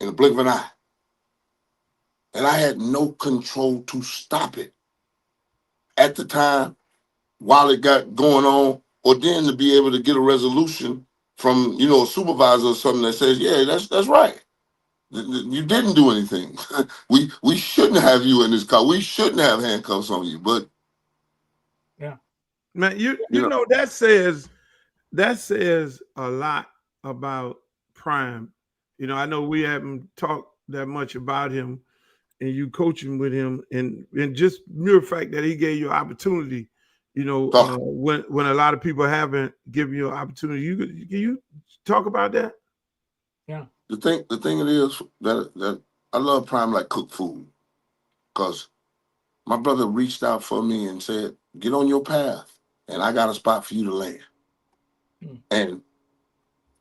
a blink of an eye. And I had no control to stop it at the time while it got going on, or then to be able to get a resolution from, a supervisor or something that says, yeah, that's right. You didn't do anything. we shouldn't have you in this car. We shouldn't have handcuffs on you. But yeah, man, you know that says a lot about Prime. I know we haven't talked that much about him. And you coaching with him, and just mere fact that he gave you an opportunity, when a lot of people haven't given you an opportunity. Can you talk about that? Yeah. The thing it is that I love Prime like cook food, because my brother reached out for me and said, "Get on your path, and I got a spot for you to land." And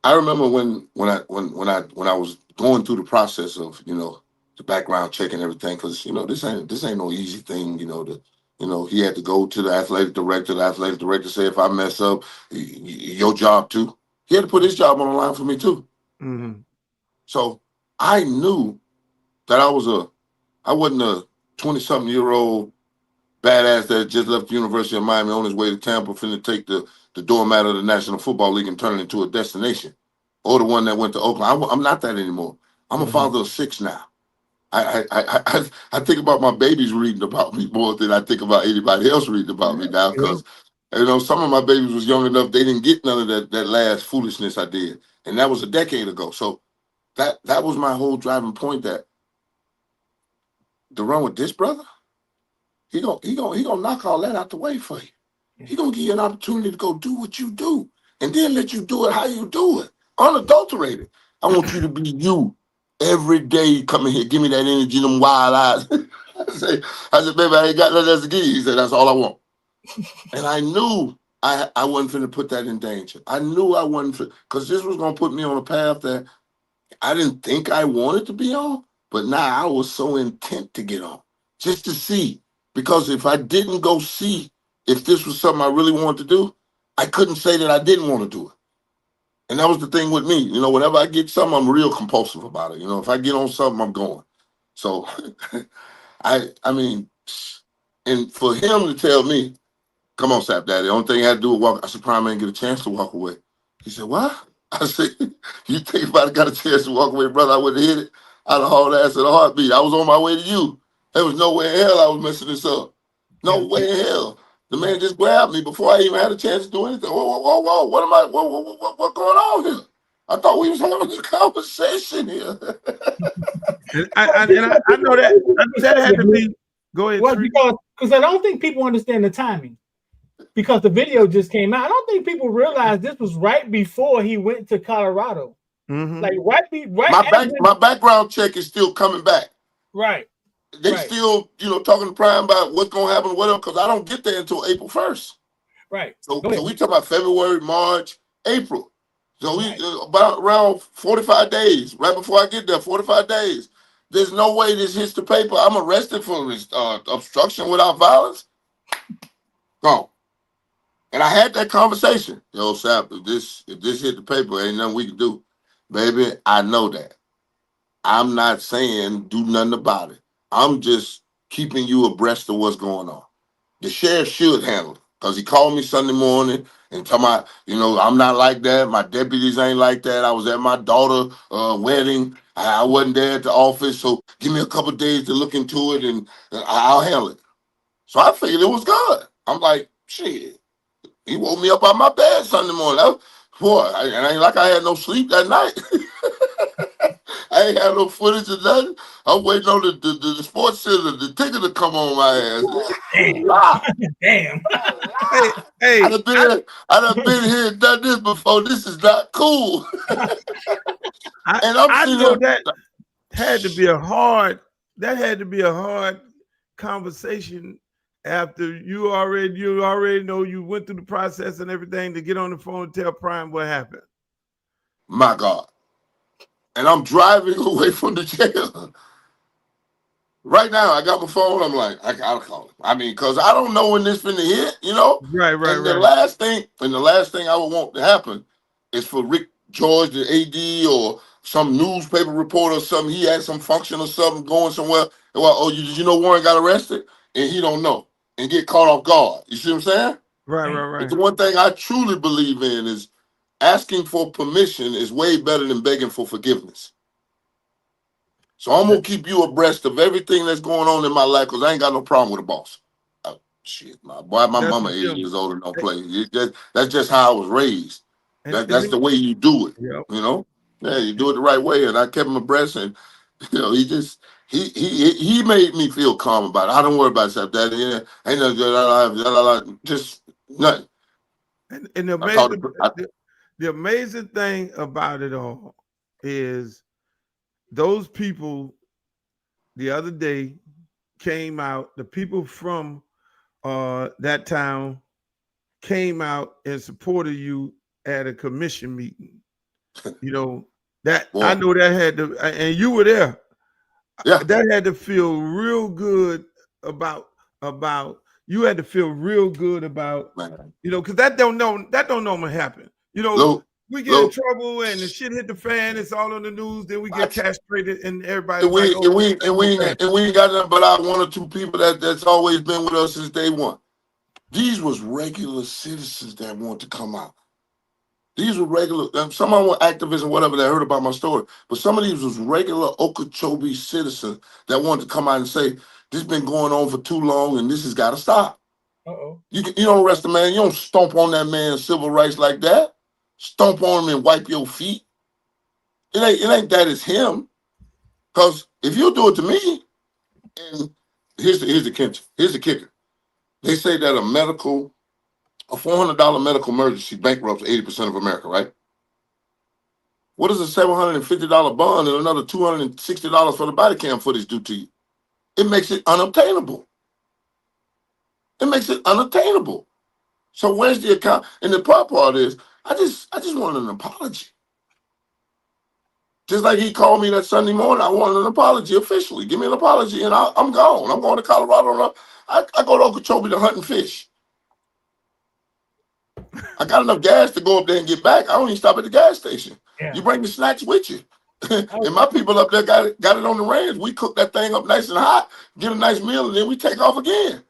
I remember when I was going through the process of the background check and everything, because this ain't no easy thing. He had to go to the athletic director. The athletic director said, if I mess up, your job too. He had to put his job on the line for me too. Mm-hmm. So I knew that I wasn't a 20-something-year-old badass that just left the University of Miami on his way to Tampa, finna take the doormat of the National Football League and turn it into a destination, or the one that went to Oakland. I'm not that anymore. I'm a father of 6 now. I think about my babies reading about me more than I think about anybody else reading about me now, because some of my babies was young enough they didn't get none of that last foolishness I did, and that was a decade ago. So that was my whole driving point, that to run with this brother, he gonna knock all that out the way for you. He gonna give you an opportunity to go do what you do, and then let you do it how you do it, unadulterated. I want you to be you. Every day you come in here, give me that energy, them wild eyes. I said, baby, I ain't got nothing else to give you. He said, that's all I want. And I knew I wasn't finna put that in danger. I knew I wasn't, because this was gonna put me on a path that I didn't think I wanted to be on, but now I was so intent to get on, just to see. Because if I didn't go see if this was something I really wanted to do, I couldn't say that I didn't want to do it. And that was the thing with me. Whenever I get something, I'm real compulsive about it. If I get on something, I'm going. So, I mean, and for him to tell me, come on, Sapp Daddy, the only thing I had to do was walk. I said, Prime, I didn't get a chance to walk away. He said, what? I said, you think if I got a chance to walk away, brother, I would have hit it. I'd have hauled ass in a heartbeat. I was on my way to you. There was no way in hell I was messing this up. No way in hell. The man just grabbed me before I even had a chance to do anything. Whoa, what am I, what's going on here? I thought we was having this conversation here. I know that had to be, go ahead. Well, because I don't think people understand the timing, because the video just came out. I don't think people realize this was right before he went to Colorado. Mm-hmm. Like my background check is still coming back. Right. They still, talking to Prime about what's going to happen, whatever, because I don't get there until April 1st. Right. So we talk about February, March, April. So we about around 45 days, right before I get there, 45 days. There's no way this hits the paper. I'm arrested for obstruction without violence. Gone. And I had that conversation. Yo, Sapp, if this hit the paper, ain't nothing we can do. Baby, I know that. I'm not saying do nothing about it. I'm just keeping you abreast of what's going on. The sheriff should handle it, because he called me Sunday morning and talking about, I'm not like that. My deputies ain't like that. I was at my daughter's wedding. I wasn't there at the office, so give me a couple of days to look into it, and I'll handle it. So I figured it was good. I'm like, shit. He woke me up out of my bed Sunday morning. It ain't like I had no sleep that night. I ain't had no footage of nothing. I'm waiting on the sports center, the ticket to come on my ass. Damn. Hey, I done been here and done this before. This is not cool. I know that had to be a hard conversation after you already know you went through the process and everything, to get on the phone and tell Prime what happened. My God. And I'm driving away from the jail. Right now, I got my phone. I'm like, I gotta call him. I mean, because I don't know when this finna hit, Right. And the last thing I would want to happen is for Rick George, the AD, or some newspaper reporter or something. He had some function or something going somewhere. Well, did you know Warren got arrested? And he don't know, and get caught off guard. You see what I'm saying? Right. It's the one thing I truly believe in is asking for permission is way better than begging for forgiveness. So I'm going to keep you abreast of everything that's going on in my life, because I ain't got no problem with a boss. Shit, my mama 8 years old and don't play. That's just how I was raised. That's the way you do it. Yep. Yeah, you do it the right way. And I kept him abreast, and he made me feel calm about it. I don't worry about Sapp Daddy. Yeah, ain't nothing. Just nothing. And the amazing thing about it all is those people the other day came out, the people from that town came out and supported you at a commission meeting. That Boy. I know that had to, and you were there. Yeah. That had to feel real good about you had to feel real good about, because that don't normally happen. We get in trouble and the shit hit the fan. It's all on the news. Then we get castrated and everybody. We ain't got nothing but our 1 or 2 people that's always been with us since day one. These was regular citizens that want to come out. These were regular, some of them were activists and whatever that heard about my story, but some of these was regular Okeechobee citizens that wanted to come out and say, this has been going on for too long and this has got to stop. Uh-oh. You don't arrest a man, you don't stomp on that man's civil rights like that. Stomp on him and wipe your feet. It ain't that it's him. Because if you do it to me, and here's the kicker. They say that a $400 medical emergency bankrupts 80% of America, right? What does a $750 bond and another $260 for the body cam footage do to you? It makes it unobtainable. It makes it unattainable. So where's the account? And the part is, I just wanted an apology. Just like he called me that Sunday morning, I wanted an apology officially. Give me an apology, and I'm gone. I'm going to Colorado. I go to Okeechobee to hunt and fish. I got enough gas to go up there and get back. I don't even stop at the gas station. Yeah. You bring the snacks with you. And my people up there got it on the range. We cook that thing up nice and hot, get a nice meal, and then we take off again.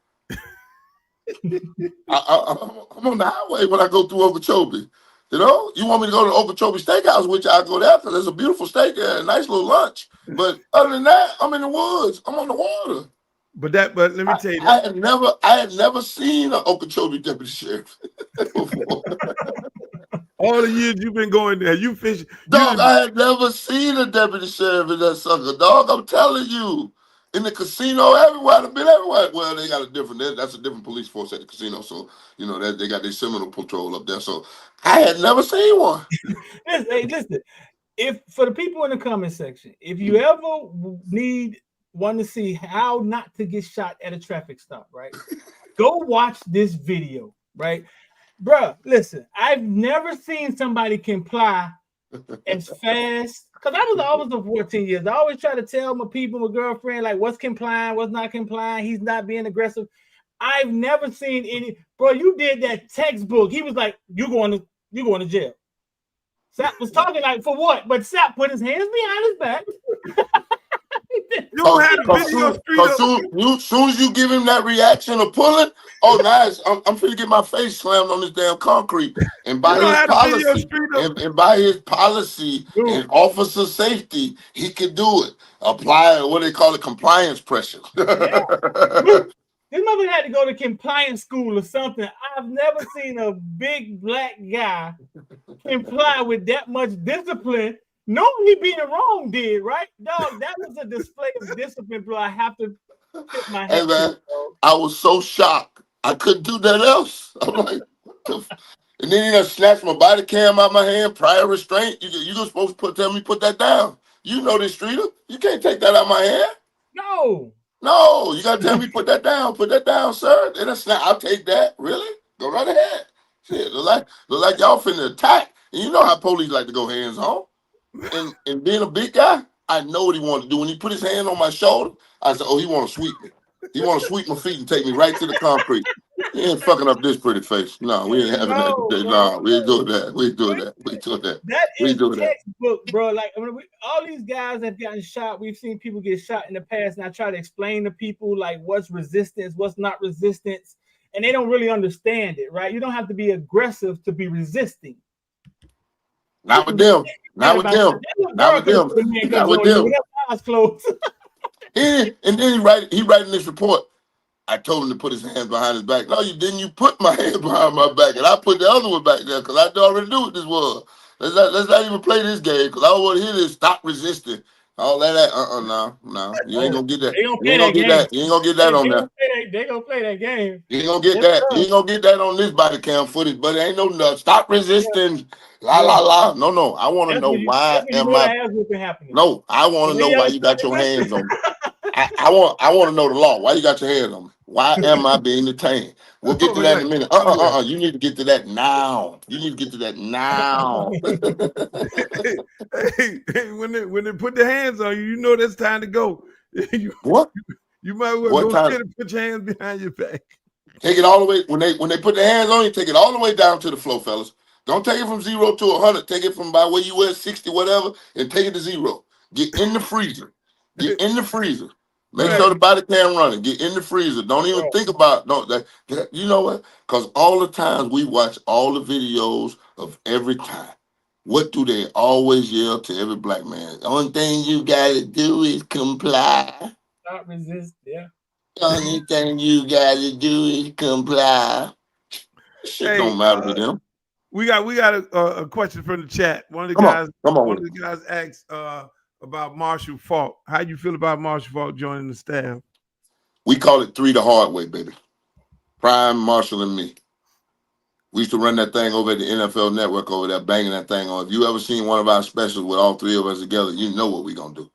I'm on the highway when I go through Okeechobee. You know, you want me to go to the Okeechobee Steakhouse, which I go there because there's a beautiful steak there, a nice little lunch. But other than that, I'm in the woods. I'm on the water. But let me tell you, I had never seen an Okeechobee deputy sheriff before. All the years you've been going there, you fishing. Dog, I had never seen a deputy sheriff in that sucker. Dog, I'm telling you. In the casino, everywhere. I've been everywhere. Well, they got that's a different police force at the casino. So, you know, they got their Seminole patrol up there. So I had never seen one. Listen, if for the people in the comment section, if you ever want to see how not to get shot at a traffic stop, right? Go watch this video, right? Bruh, listen, I've never seen somebody comply as fast. Because I was always for 14 years. I always try to tell my people, my girlfriend, like what's complying, what's not complying. He's not being aggressive. I've never seen any, bro. You did that textbook. He was like, you're going to jail. Sapp was talking like for what? But Sapp put his hands behind his back. You don't have a video soon as you give him that reaction of pulling, oh nice, I'm finna get my face slammed on this damn concrete. And by his policy, and officer safety, he could do it. Apply what they call it, compliance pressure. Yeah. This mother had to go to compliance school or something. I've never seen a big black guy comply with that much discipline. No, he being wrong did, right? Dog, that was a display of discipline, bro. I have to tip my head. Hey, man, I was so shocked. I couldn't do that else. I'm like, what the and then he done snatched my body cam out my hand, prior restraint. You were supposed to tell me put that down. You know this, Streeter. You can't take that out my hand. No, you got to tell me put that down. Put that down, sir. Then I'll take that. Really? Go right ahead. Shit, look like y'all finna attack. And you know how police like to go hands on. And being a big guy, I know what he wanted to do. When he put his hand on my shoulder, I said, oh, he want to sweep me. He want to sweep my feet and take me right to the concrete. He ain't fucking up this pretty face. No, we ain't having that today. No, we ain't doing that. We ain't doing that. We ain't doing that. That is textbook, bro. Like, I mean, all these guys have gotten shot. We've seen people get shot in the past, and I try to explain to people, like, what's resistance, what's not resistance, and they don't really understand it, right? You don't have to be aggressive to be resisting. Not with them. Not with them. Not with them. Not with them. Eyes closed. And then he writing this report. I told him to put his hands behind his back. No, you didn't. You put my hands behind my back, and I put the other one back there because I already knew what this was. Let's not even play this game because I don't want to hear this. Stop resisting. All that. No. You ain't gonna get that. You ain't gonna get that. You ain't gonna get that on there. They gonna play that game. You ain't gonna get that. You ain't gonna get that on this body cam footage. But it ain't no nothing. Stop resisting. La la la. No. I want to know why am I? No, I want to know why you got your hands on me. I want to know the law. Why you got your hands on me? Why am I being detained? We'll get to that in a minute. You need to get to that now. You need to get to that now. hey, when they put their hands on you, you know that's time to go. What? You might well go ahead and put your hands behind your back. Take it all the way. When they put their hands on you, take it all the way down to the floor, fellas. Don't take it from 0 to 100. Take it from by where you were, 60, whatever, and take it to 0. Get in the freezer. Get in the freezer. Make Right. sure the body cam running. Get in the freezer. Don't even think about you know what? Because all the times we watch all the videos of every time, what do they always yell to every black man? The only thing you gotta do is comply. Not resist. Yeah. The only thing you gotta do is comply. Shit Hey, don't matter to them. we got a question from the chat. One of the Come on, guys come on. one of the guys asked about Marshall Faulk. How you feel about Marshall Faulk joining the staff? We call it 3 the hard way, baby. Prime, Marshall, and me. We used to run that thing over at the NFL Network over there, banging that thing on. If you ever seen one of our specials with all 3 of us together, you know what we're gonna do.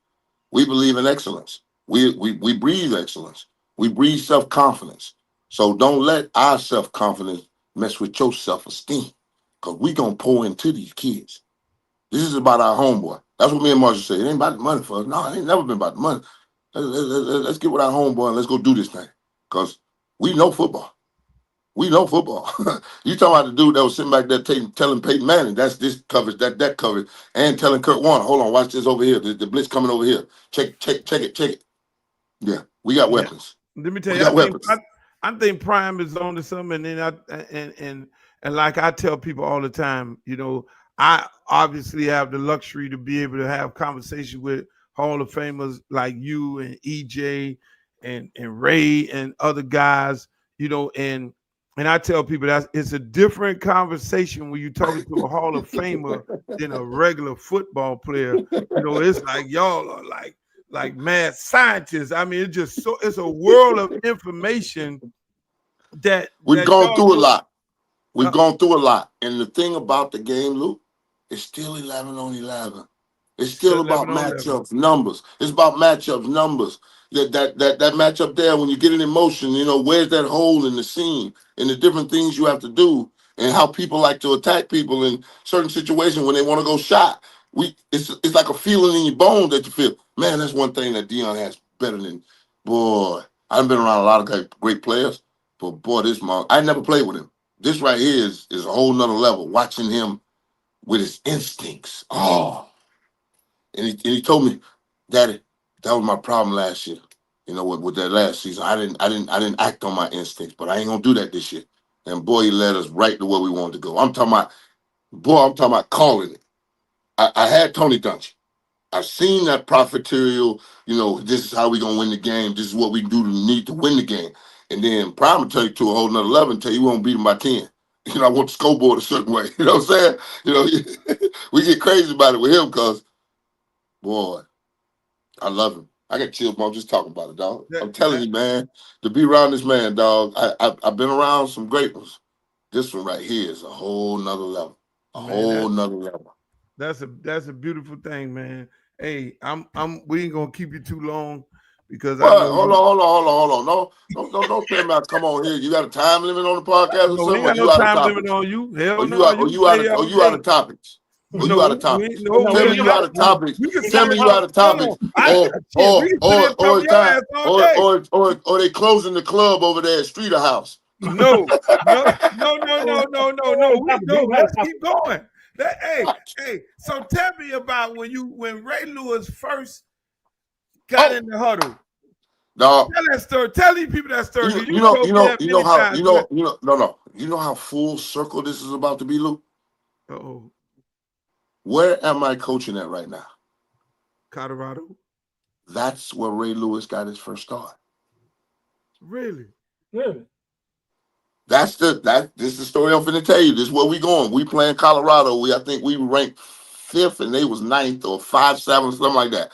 We believe in excellence. We breathe excellence. We breathe self-confidence. So don't let our self-confidence mess with your self-esteem. Because we gonna pour into these kids. This is about our homeboy. That's what me and Marshall say. It ain't about the money for us. No, it ain't never been about the money. Let's get with our homeboy and let's go do this thing. Because we know football. We know football. You talking about the dude that was sitting back there telling Peyton Manning, that's this coverage, that coverage, and telling Kurt Warner, hold on, watch this over here. The blitz coming over here. Check it. Yeah, we got weapons. Let me tell We you, got weapons. I think Prime is on to something, and then and like I tell people all the time, you know, I obviously have the luxury to be able to have conversations with Hall of Famers like you and EJ and Ray and other guys, you know, and I tell people that it's a different conversation when you're talking to a Hall of Famer than a regular football player. You know, it's like y'all are like mad scientists. I mean, it's a world of information that We've gone y'all through a know. lot. We've gone through a lot. And the thing about the game, Luke, it's still 11 on 11. It's still about 11 on 11. matchups, numbers. It's about matchups, numbers. That matchup there, when you get it in motion, you know, where's that hole in the seam and the different things you have to do and how people like to attack people in certain situations when they want to go shot. It's like a feeling in your bones that you feel, man, that's one thing that Dion has better than, boy, I've been around a lot of great players, but boy, I never played with him. This right here is a whole nother level, watching him with his instincts. Oh. And he told me, Daddy, that was my problem last year. You know, with that last season. I didn't act on my instincts, but I ain't gonna do that this year. And boy, he led us right to where we wanted to go. I'm talking about calling it. I had Tony Dungy. I've seen that profiteerial, you know, this is how we gonna win the game. This is what we do to need to win the game. And then Prime will take you to a whole nother level and tell you we won't beat them by 10. You know, I want the scoreboard a certain way. You know what I'm saying? You know, we get crazy about it with him because, boy, I love him. I got chills, Mom, just talking about it, dog. I'm telling you, man, to be around this man, dog, I've been around some great ones. This one right here is a whole nother level. Whole nother level. That's a beautiful thing, man. Hey, we ain't gonna keep you too long because I know. Hold on. No, don't tell me I come on here. You got a time limit on the podcast or No, we something? ain't got no time limit on you. Hell no. You out of topics? Or you out of topics? Tell me you out of topics. Tell me you out of topics. Or they closing the club over there at Streeter House. No. Let's keep going. Hey. So tell me about when Ray Lewis first got in the huddle. Dog. Tell that story. Tell these people that story. You know how full circle this is about to be, Luke? Uh-oh. Where am I coaching at right now? Colorado. That's where Ray Lewis got his first start. Really? This is the story I'm finna tell you. This is where we going. We playing Colorado. I think we ranked 5th and they was 9th or 5, 7, something like that.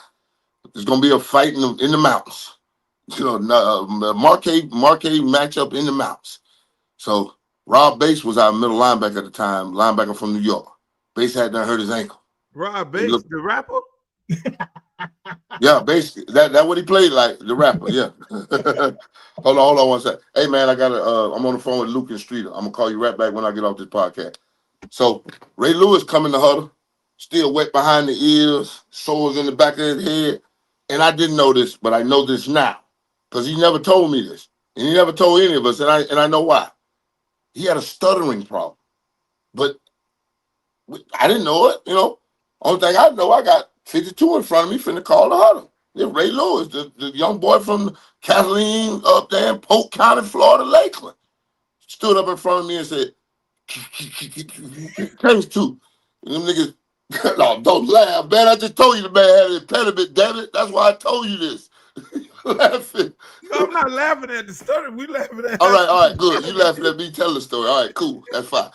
There's gonna be a fight in the mountains. You know, marquee matchup in the mountains. So Rob Bates was our middle linebacker at the time, linebacker from New York. Bates had done hurt his ankle. Rob Bates, the rapper? Yeah, basically. That what he played like, the rapper, yeah. Hold on one second. Hey man, I'm on the phone with Luke and Streeter. I'm gonna call you right back when I get off this podcast. So Ray Lewis come in the huddle, still wet behind the ears, sores in the back of his head. And I didn't know this, but I know this now. Because he never told me this. And he never told any of us, and I know why. He had a stuttering problem. But I didn't know it, you know. Only thing I know, I got 52 in front of me finna call the huddle. Yeah, Ray Lewis, the young boy from Kathleen up there in Polk County, Florida, Lakeland, stood up in front of me and said, "Case two." And them niggas, no, don't laugh, man. I just told you the man had an impediment, damn it. That's why I told you this. Laughing. No, I'm not laughing at the story. We laughing at. All right, good. You laughing at me telling the story. All right, cool. That's fine.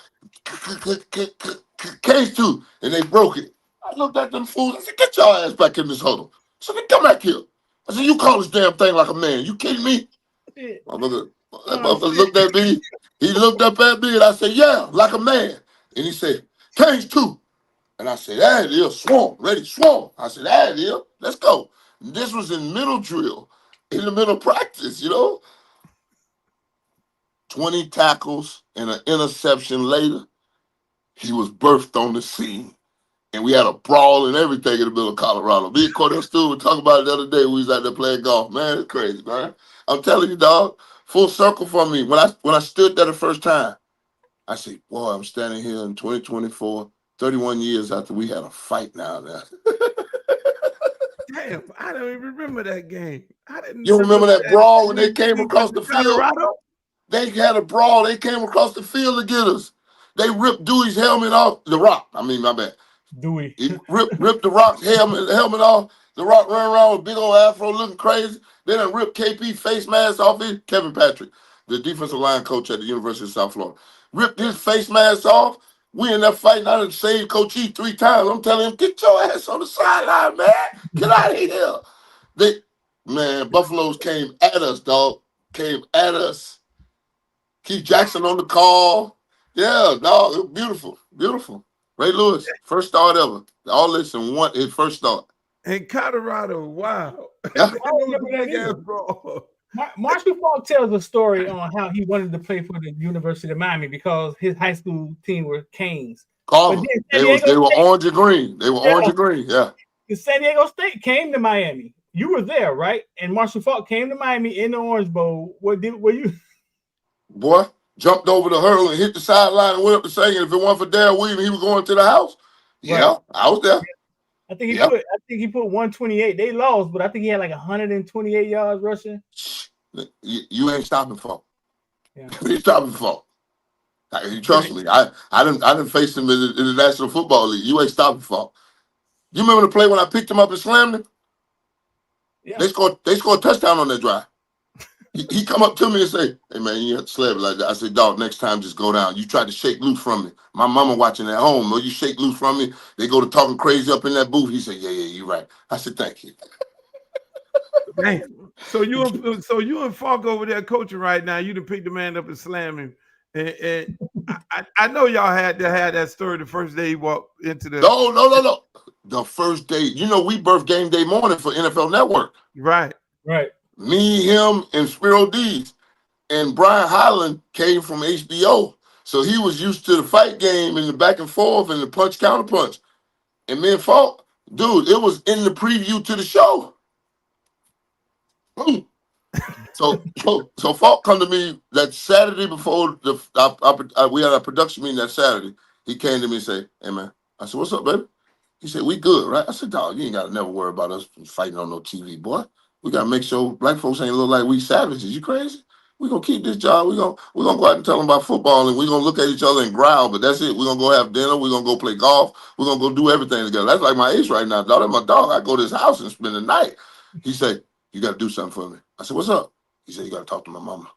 Case two, and they broke it. I looked at them fools. I said, "Get your ass back in this huddle." So they come back here. I said, "You call this damn thing like a man. You kidding me?" That motherfucker looked at me. He looked up at me, and I said, "Yeah, like a man." And he said, "Case two." And I said, "That it is. Swarm. Ready, swarm." I said, "That it is. Let's go." And this was in middle drill, in the middle practice, 20 tackles and an interception later, he was birthed on the scene. And we had a brawl and everything in the middle of Colorado. Me and Cordell Stewart were talking about it the other day when we was out there playing golf. Man, it's crazy, man. I'm telling you, dog, full circle for me. When I stood there the first time, I said, boy, I'm standing here in 2024, 31 years after we had a fight now. Damn, I don't even remember that game. I didn't. You remember that brawl when they came across the field? Colorado? They had a brawl. They came across the field to get us. They ripped Dewey's helmet off. The Rock. I mean, my bad. Dewey. He ripped the Rock's helmet off. The Rock ran around with a big old afro looking crazy. Then they ripped KP face mask off his. Kevin Patrick, the defensive line coach at the University of South Florida, ripped his face mask off. We in there fighting. I done saved Coach E 3 times. I'm telling him, "Get your ass on the sideline, man. Get out of here." Buffaloes came at us, dog. Came at us. Keith Jackson on the call. Yeah, dog. It was beautiful. Beautiful. Ray Lewis, first start ever. All this in one, his first start. In Colorado, wow. Yeah. Marshall Faulk tells a story on how he wanted to play for the University of Miami because his high school team were Canes. Carver. They were orange and green. They were orange and green, yeah. The San Diego State came to Miami. You were there, right? And Marshall Faulk came to Miami in the Orange Bowl. Were you? Boy, jumped over the hurdle and hit the sideline and went up to sing. And if it wasn't for Darryl Williams, he was going to the house. Yeah, right. I was there. I think he put 128. They lost, but I think he had like 128 yards rushing. You ain't stopping Faulk. Yeah. You ain't stopping Faulk. You trust me. I didn't face him in the National Football League. You ain't stopping Faulk. You remember the play when I picked him up and slammed him? Yeah. They scored a touchdown on that drive. He come up to me and say, "Hey man, you have to slam it like that." I said, "Dog, next time just go down. You tried to shake loose from me. My mama watching at home. When you shake loose from me, they go to talking crazy up in that booth." He said, "Yeah, you're right." I said, "Thank you." Man, so you and Falk over there coaching right now. You done pick the man up and slam him. And I know y'all had to have that story the first day he walked into the. No. The first day, we birthed game day morning for NFL Network. Right. Me, him, and Spiro Dees. And Brian Highland came from HBO. So he was used to the fight game and the back and forth and the punch counter punch. And me and Falk, dude, it was in the preview to the show. So Falk come to me that Saturday before we had our production meeting that Saturday. He came to me and said, "Hey man," I said, "What's up, baby?" He said, "We good, right?" I said, "Dog, you ain't gotta never worry about us fighting on no TV, boy. We gotta make sure black folks ain't look like we savages. You crazy? We gonna keep this job. We gonna go out and tell them about football, and we gonna look at each other and growl. But that's it. We gonna go have dinner. We gonna go play golf. We gonna go do everything together. That's like my ace right now, dog. That's my dog. I go to his house and spend the night." He said, "You gotta do something for me." I said, "What's up?" He said, "You gotta talk to my mama."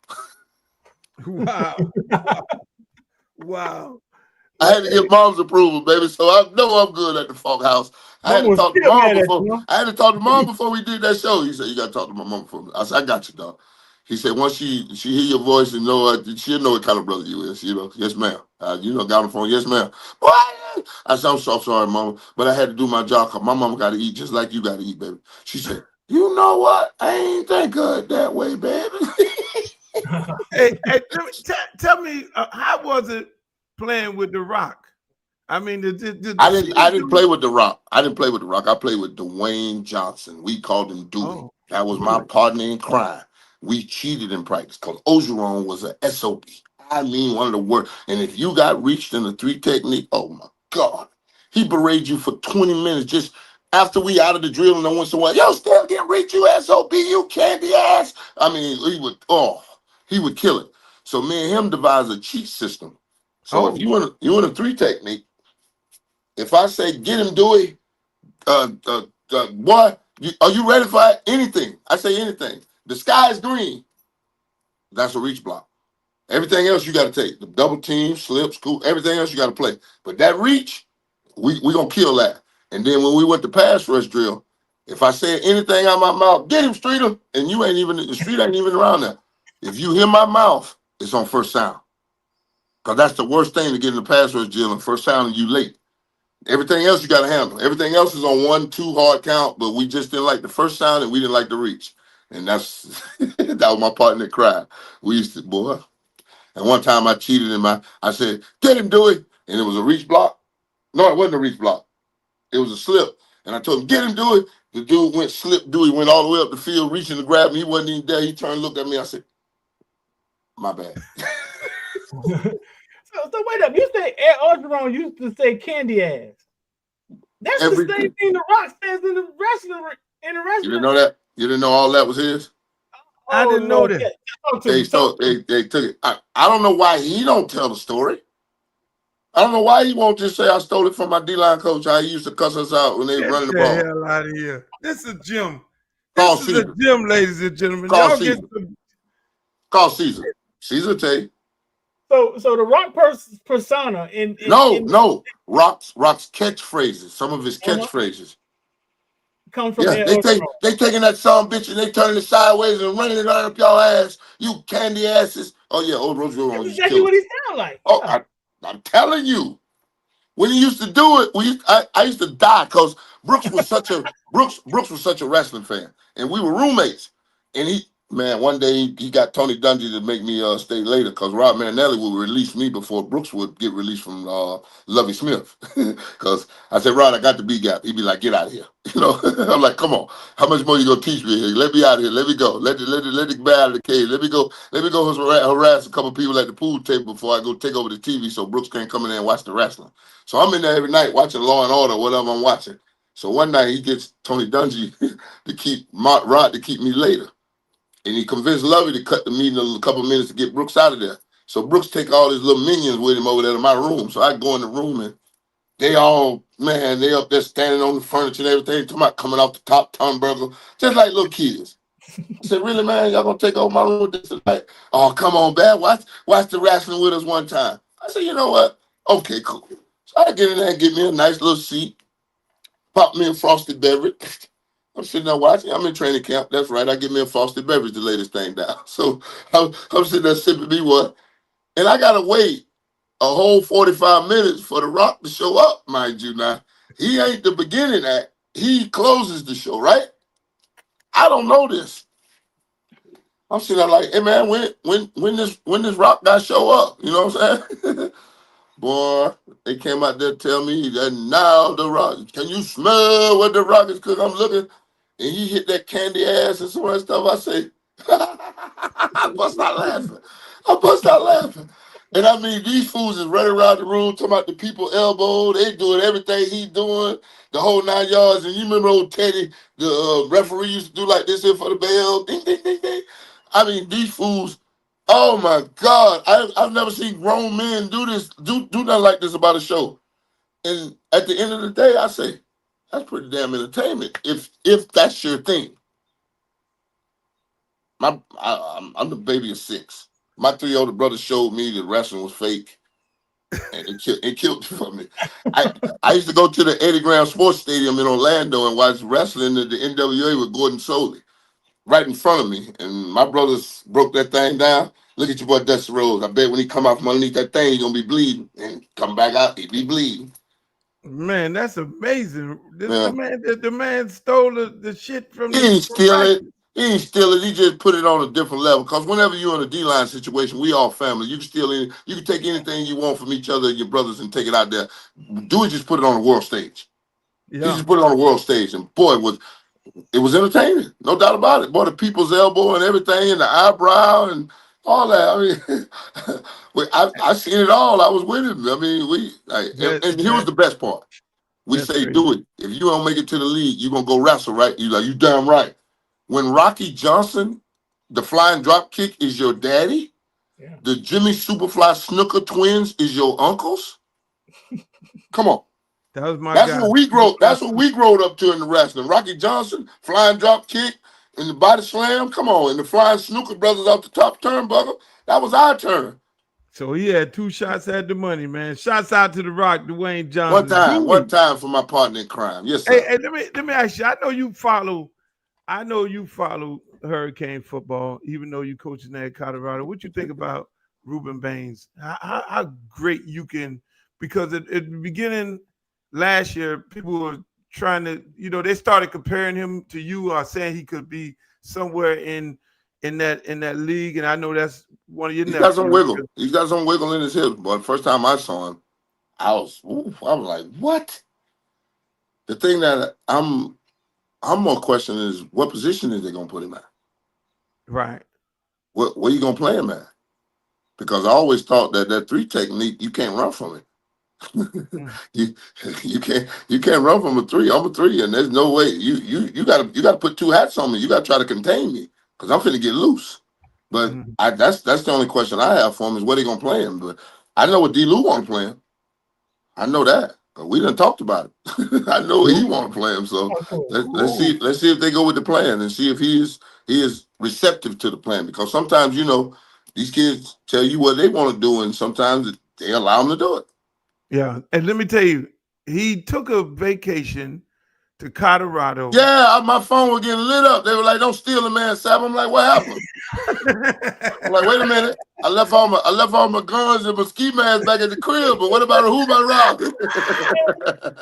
Wow. I had to get mom's approval, baby. So I know I'm good at the Falk house. I had to talk to mom before we did that show. He said, "You gotta talk to my mom for me." I said, "I got you, dog." He said, "Once she hear your voice and she'll know what kind of brother you is, Yes, ma'am. Got on the phone, yes, ma'am. Boy, I said, "I'm so sorry, mama, but I had to do my job because my mama gotta eat just like you gotta eat, baby." She said, "You know what? I ain't think of it that way, baby." Hey, tell me, how was it playing with The Rock? I mean, I didn't play with The Rock. I played with Dwayne Johnson. We called him Dewey. Oh, that was my partner in crime. We cheated in practice because Ogeron was an SOB. I mean, one of the worst. And if you got reached in the 3 technique, oh my God, he berated you for 20 minutes. Just after we out of the drill and I went somewhere, yo, still getting reach, you SOB, you candy ass. I mean, he would kill it. So me and him devised a cheat system. So if you in a 3 technique, if I say get him Dewey, boy, are you ready for anything? I say anything. The sky is green. That's a reach block. Everything else you got to take. The double team, slip, scoop, everything else you got to play. But that reach, we going to kill that. And then when we went to pass rush drill, if I said anything out of my mouth, get him, Streeter, and the street ain't even around there. If you hear my mouth, it's on first sound. Because that's the worst thing to get in the pass rush drill, and first sound and you late. Everything else you got to handle. Everything else is on 1, 2 hard count, but we just didn't like the first sound and we didn't like the reach. And that's that was my partner that cried. We used to, boy. And one time I cheated I said, get him, Dewey. And it was a reach block. No, it wasn't a reach block. It was a slip. And I told him, get him, Dewey. The dude went slip, Dewey went all the way up the field, reaching to grab him. He wasn't even there. He turned and looked at me. I said, my bad. So wait up. You say Ed Orgeron used to say candy ass. That's the same thing The Rock says in the wrestling. You didn't know that? You didn't know all that was his? I didn't know that. They took it. I don't know why he don't tell the story. I don't know why he won't just say I stole it from my D-line coach. How he used to cuss us out when they were running the ball. Get the hell out of here. This is Jim. Call This is a gym, ladies and gentlemen. Call Caesar. Call Caesar. Caesar tell you. So the Rock persona No. Rock's catchphrases. Some of his catchphrases come from they taking that son bitch and they turning it sideways and running it right up y'all ass. You candy asses. Oh yeah, old Roosevelt. That's exactly what he sound like. Oh, I'm telling you. When he used to do it, I used to die because Brooks was such a wrestling fan, and we were roommates. And one day he got Tony Dungy to make me stay later because Rob Marinelli would release me before Brooks would get released from Lovey Smith. Because I said, Rod, I got the B gap. He'd be like, get out of here. I'm like, come on. How much more you gonna teach me here? Let me out of here. Let me go. Let it get out of the cage. Let me go harass a couple people at the pool table before I go take over the TV so Brooks can't come in there and watch the wrestling. So I'm in there every night watching Law and Order, whatever I'm watching. So one night he gets Tony Dungy to keep Rod to keep me later. And he convinced Lovey to cut the meeting a couple of minutes to get Brooks out of there. So Brooks take all his little minions with him over there to my room. So I go in the room and they up there standing on the furniture and everything, talking about coming off the top turnbuckle, just like little kids. I said, really, man, y'all gonna take over my room with this tonight? Oh, come on, man. Watch the wrestling with us one time. I said, you know what? Okay, cool. So I get in there and get me a nice little seat, pop me a frosted beverage. I'm sitting there watching. I'm in training camp. That's right. I get me a frosted beverage to lay this thing down. So I'm sitting there sipping me one. And I got to wait a whole 45 minutes for The Rock to show up, mind you. Now, he ain't the beginning act. He closes the show, right? I don't know this. I'm sitting there like, hey, man, when this Rock guy show up? You know what I'm saying? Boy, they came out there to tell me that now The Rock, can you smell what The Rock is cooking? I'm looking, and he hit that candy ass and some of that stuff. I say, I bust out laughing. And I mean, these fools is running around the room talking about the people elbow. They doing everything he doing, the whole 9 yards. And you remember old Teddy, the referee used to do like this here for the bell. Ding, ding, ding, ding. I mean, these fools. Oh my God! I've never seen grown men do this, do nothing like this about a show. And at the end of the day, I say that's pretty damn entertainment. If that's your thing. I'm the baby of 6. My 3 older brothers showed me that wrestling was fake, and it killed it for me. I used to go to the Eddie Graham Sports Stadium in Orlando and watch wrestling at the NWA with Gordon Soley right in front of me, and my brothers broke that thing down. Look at your boy Dusty Rhodes. I bet when he come out from underneath that thing, he's gonna be bleeding, and come back out, he be bleeding. Man, that's amazing. The man stole the shit from. He ain't steal it. He ain't steal it. He just put it on a different level. Because whenever you're in a D-line situation, we all family. You can steal it. You can take anything you want from each other, your brothers, and take it out there. Dewey just put it on the world stage. Yeah. He just put it on the world stage, and boy, it was entertaining, no doubt about it. Boy, the people's elbow and everything, and the eyebrow and all that. I mean, I seen it all. I was with him. I mean, and here was the best part. We That's say crazy. do it. If you don't make it to the league, you're gonna go wrestle, right? You like, you damn right. When Rocky Johnson, the flying drop kick, is your daddy, Yeah. the Jimmy Superfly Snooker twins is your uncles. Come on. That was my That's guy. what we grow. That's what we growed up to in the wrestling. Rocky Johnson, flying drop kick, and the body slam. Come on, and the flying snooker brothers off the top turnbuckle. That was our turn. So he had 2 shots at the money, man. Shots out to the Rock, Dwayne Johnson. One time for my partner in crime. Yes, sir. Hey, let me ask you. I know you follow Hurricane football, even though you coaching at Colorado. What you think about Ruben Baines? How great you can, because at the beginning last year, people were trying to, they started comparing him to you or saying he could be somewhere in that league. And I know that's one of your He's got some wiggle. He's got some wiggle in his hips. But the first time I saw him, I was like, what? The thing that I'm more questioning is what position is they gonna put him at? Right. Where you gonna play him at? Because I always thought that 3 technique, you can't run from it. you can't run from a 3. I'm a 3, and there's no way you gotta put 2 hats on me. You gotta try to contain me because I'm finna get loose. But that's the only question I have for him is where they gonna play him. But I know what D. Lou want to play him. I know that. But we done talked about it. I know he want to play him. So let's see if they go with the plan and see if he is receptive to the plan. Because sometimes these kids tell you what they want to do, and sometimes they allow them to do it. Yeah, and let me tell you, he took a vacation to Colorado. Yeah, my phone was getting lit up. They were like, "Don't steal the man, Sapp." I'm like, "What happened?" I'm like, "Wait a minute. I left all my guns and my ski mask back at the crib. But what about who I robbed?"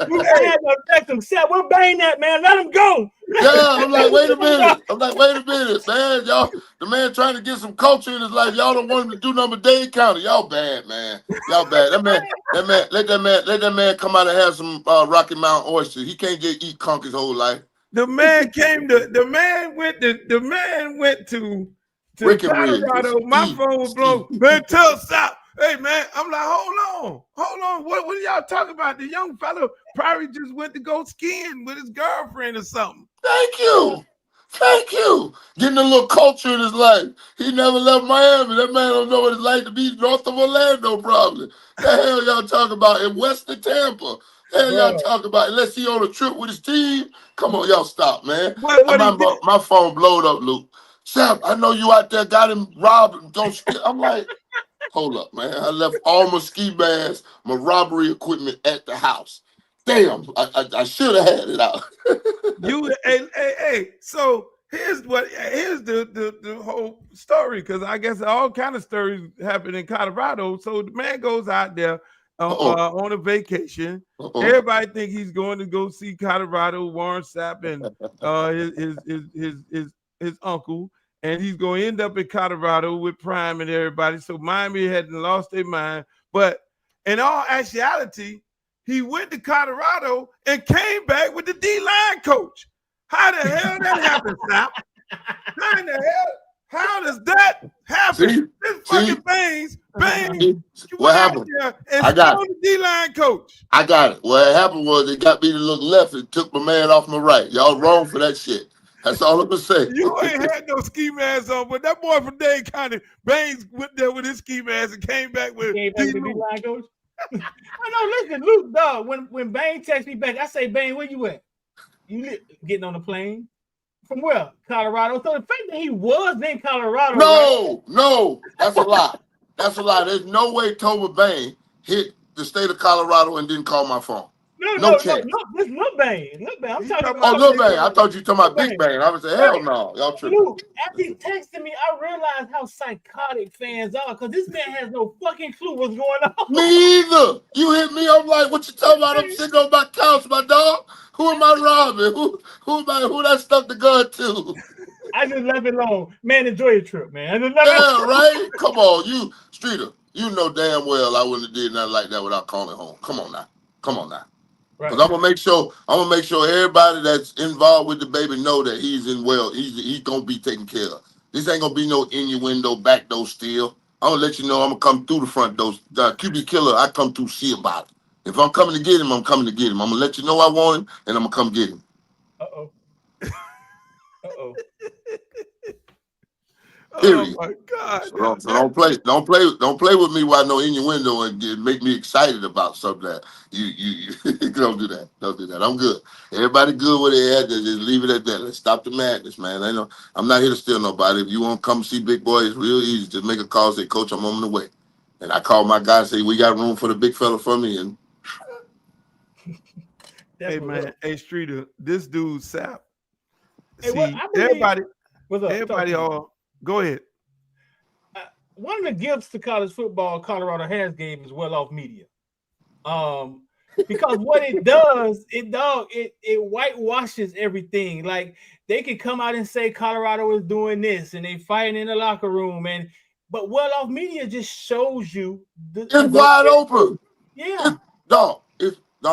We had to affect him. Sapp, we're banging that man. Let him go. Yeah, I'm like, wait a minute, man. Y'all, the man trying to get some culture in his life. Y'all don't want him to do nothing but Dade County. Y'all bad, man. Y'all bad. Let that man come out and have some Rocky Mountain oysters. He can't just eat conch his whole life. The man went to Colorado. My phone was blown. Man, tell Sapp. Hey man, I'm like, hold on. What are y'all talking about? The young fellow probably just went to go skiing with his girlfriend or something. Thank you. Getting a little culture in his life. He never left Miami. That man don't know what it's like to be north of Orlando, probably. The hell y'all talking about in western Tampa? Y'all talking about unless he on a trip with his team? Come on, y'all stop, man. My phone blowed up, Luke. Sapp, I know you out there got him robbed. I'm like, hold up, man. I left all my ski masks, my robbery equipment at the house. Damn, I should have had it out. Hey. So here's the whole story, because I guess all kind of stories happen in Colorado. So the man goes out there on a vacation. Everybody think he's going to go see Colorado, Warren Sapp, and his uncle. And he's going to end up in Colorado with Prime and everybody. So Miami hadn't lost their mind. But in all actuality, he went to Colorado and came back with the D-line coach. How the hell that happened, Sapp? How in the hell? How does that happen? This fucking Baines. What happened? I got the D-line coach. I got it. What happened was it got me to look left and took my man off my right. Y'all wrong for that shit. That's all I'm gonna say. You ain't had no ski mask on, but that boy from Dade County, Baines, went there with his ski mask and came back with the D-line coach. I know. Listen, Luke, dog. When Baines texts me back, I say, Baines, where you at? You getting on the plane? From where? Colorado. So the fact that he was in Colorado. No, that's a lie. That's a lie. There's no way Toba Baines hit the state of Colorado and didn't call my phone. No chance. This Lil Baines. I'm talking about. Lil Baines. I thought you were talking about Big Baines. I would say, hell no. Y'all tripping. Luke, after he texted me, I realized how psychotic fans are, because this man has no fucking clue what's going on. Me either. You hit me. I'm like, what you talking about? I'm sitting on my couch, my dog. Who am I robbing? Who that stuck the gun to? I just left it alone. Man, enjoy your trip, man. Right? Come on, you Streeter. You know damn well I wouldn't have did nothing like that without calling home. Come on now. Because I'm gonna make sure everybody that's involved with the baby know that he's gonna be taken care of. This ain't gonna be no innuendo, back door steal. I'm gonna let you know I'm gonna come through the front door. QB Killer, I come through see about it. If I'm coming to get him, I'm coming to get him. I'm gonna let you know I want him, and I'm gonna come get him. Uh-oh. Uh-oh. Period. Oh my God. So don't play with me while no innuendo and make me excited about something that you don't do that. Don't do that. I'm good. Everybody good with it. Just leave it at that. Let's stop the madness, man. I know I'm not here to steal nobody. If you want to come see Big Boy, it's real easy. Just make a call, say, Coach, I'm on the way. And I call my guy, say, we got room for the big fella for me. And Hey man, hey Streeter, this dude Sapp. Hey, See, what I believe, everybody all go ahead. one of the gifts to college football Colorado has gave is well off media. Because what it does, it whitewashes everything. Like they can come out and say Colorado is doing this and they fighting in the locker room, but well off media just shows you it's wide open. Yeah. Dog,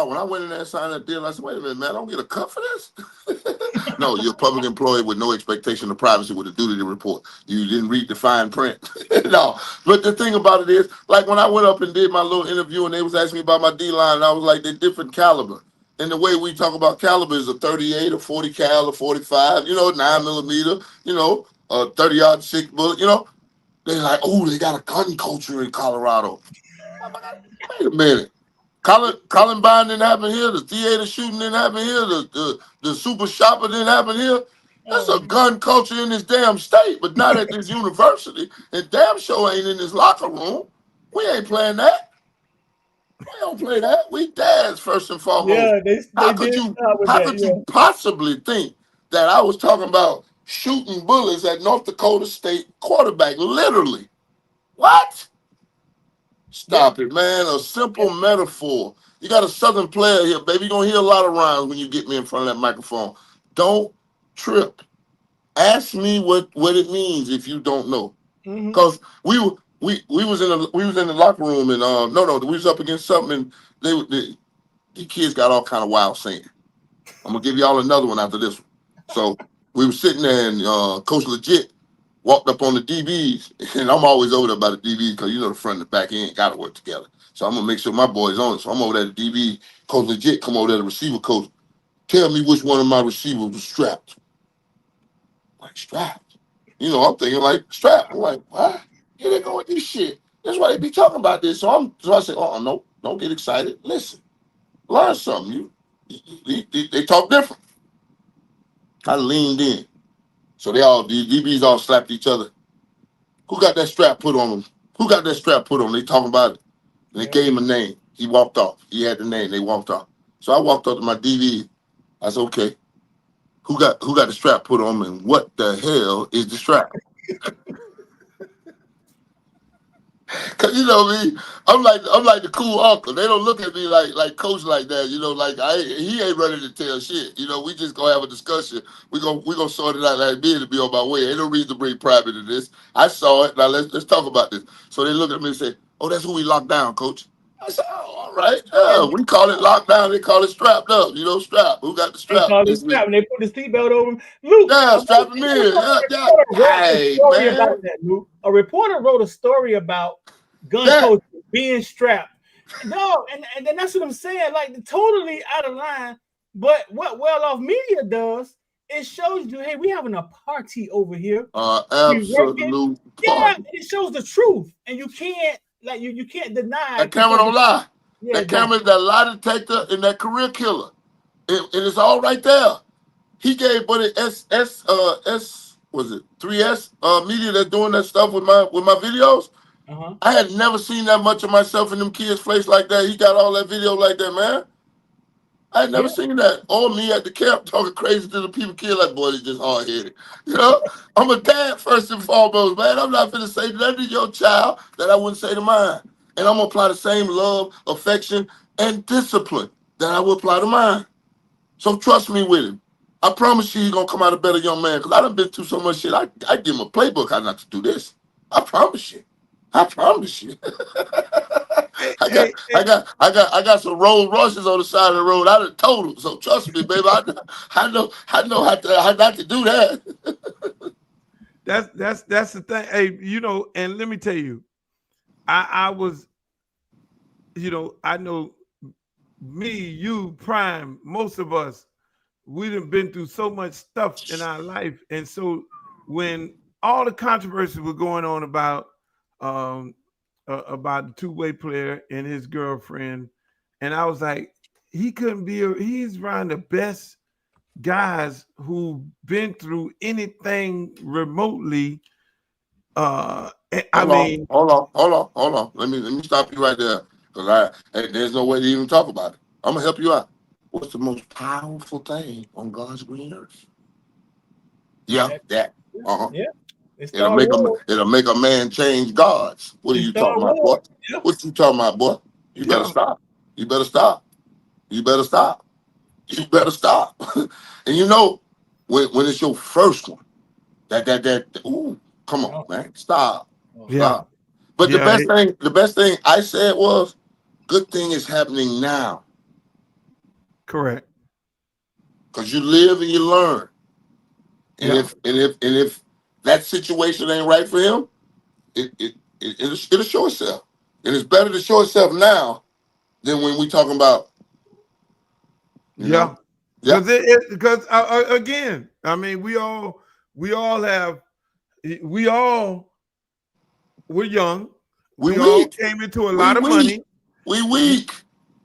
when I went in there and signed that deal, I said, wait a minute, man, I don't get a cut for this? No, you're a public employee with no expectation of privacy with a duty to report. You didn't read the fine print. No, but the thing about it is, like when I went up and did my little interview and they was asking me about my D-line, and I was like, they're different caliber. And the way we talk about caliber is a 38, a 40 cal, a 45, 9 millimeter, a 30-yard 6 bullet, They're like, oh, they got a gun culture in Colorado. Wait a minute. Columbine didn't happen here. The theater shooting didn't happen here. The super shopper didn't happen here. There's a gun culture in this damn state, but not at this university. And damn sure ain't in this locker room. We ain't playing that. We don't play that. We dads first and foremost. Yeah, they how could you possibly think that I was talking about shooting bullets at North Dakota State quarterback? Literally. What? Stop it, man. A simple metaphor. You got a Southern player here, baby. You're going to hear a lot of rhymes when you get me in front of that microphone. Don't trip. Ask me what it means if you don't know. Because we was in the locker room and we was up against something and the kids got all kind of wild saying. I'm going to give y'all another one after this one. So we were sitting there and Coach Legit walked up on the DBs, and I'm always over there by the DBs because the front and the back end got to work together. So I'm gonna make sure my boy's on it. So I'm over there at the DB. Coach Legit come over there, the receiver coach. Tell me which one of my receivers was strapped. Like strapped? I'm thinking like strapped. I'm like, what? Here they go with this shit. That's why they be talking about this. So I said, oh no, don't get excited. Listen, learn something. They talk different. I leaned in. So the DBs all slapped each other. Who got that strap put on them? Who got that strap put on them? They talking about it. And they gave him a name. He walked off. He had the name. They walked off. So I walked up to my DB. I said, okay, who got the strap put on him and what the hell is the strap? Cause me, I'm like the cool uncle. They don't look at me like coach like that, he ain't ready to tell shit. We just gonna have a discussion. We gonna sort it out like me to be on my way. Ain't no reason to bring private to this. I saw it. Now let's talk about this. So they look at me and say, oh, that's who we locked down, coach. I said, oh, all right. We call it lockdown. They call it strapped up. Strap. Who got the strap? They call it strap and they put the seatbelt over him. Luke, strap him in. Hey, man. A reporter wrote a story about gun coaches being strapped. No, and then that's what I'm saying. Like totally out of line. But what well off media does, it shows you, hey, we having a party over here. Absolute party. Yeah, it shows the truth, and you can't you can't deny. That camera don't lie. Yeah, that camera is that lie detector and that career killer. And it's all right there. He gave was it 3S media that's doing that stuff with my videos. I had never seen that much of myself in them kids' face like that. He got all that video like that, man. I had never seen that. Or me at the camp talking crazy to the people, kid like, boy, they just hard-headed. I'm a dad first and foremost, man. I'm not going to say nothing to your child that I wouldn't say to mine. And I'm going to apply the same love, affection, and discipline that I would apply to mine. So trust me with him. I promise you he's going to come out a better young man because I done been through so much shit. I give him a playbook how not to do this. I promise you. I promise you. I got some Rolls Royces on the side of the road. I done told them. So trust me, baby. I know how not to do that. That's the thing. Hey, and let me tell you, I was, I know me, you, Prime, most of us, we done been through so much stuff in our life, and so when all the controversy was going on about the two-way player and his girlfriend, and I was like, he couldn't be. He's around the best guys who've been through anything remotely. I mean, hold on. Let me stop you right there, because there's no way to even talk about it. I'm gonna help you out. What's the most powerful thing on God's green earth? Yeah, that. Yeah. It's It'll Star make Wars. a man change gods. What are It's you Star talking about, boy? Wars. Yeah. What you talking about, boy? You better yeah, stop. You better stop. You better stop. You better stop. And you know, when it's your first one, ooh, come on, Oh, man. Stop. yeah, Stop. But yeah. the best thing I said was, good thing is happening now. Correct. Because you live and you learn. And Yeah. if that situation ain't right for him, it'll show itself. And it's better to show itself now than when we talking about, you Yeah, know. Yeah. because again, I mean, we all have we all were young. We We all weak. came into a We lot of weak. money, We weak.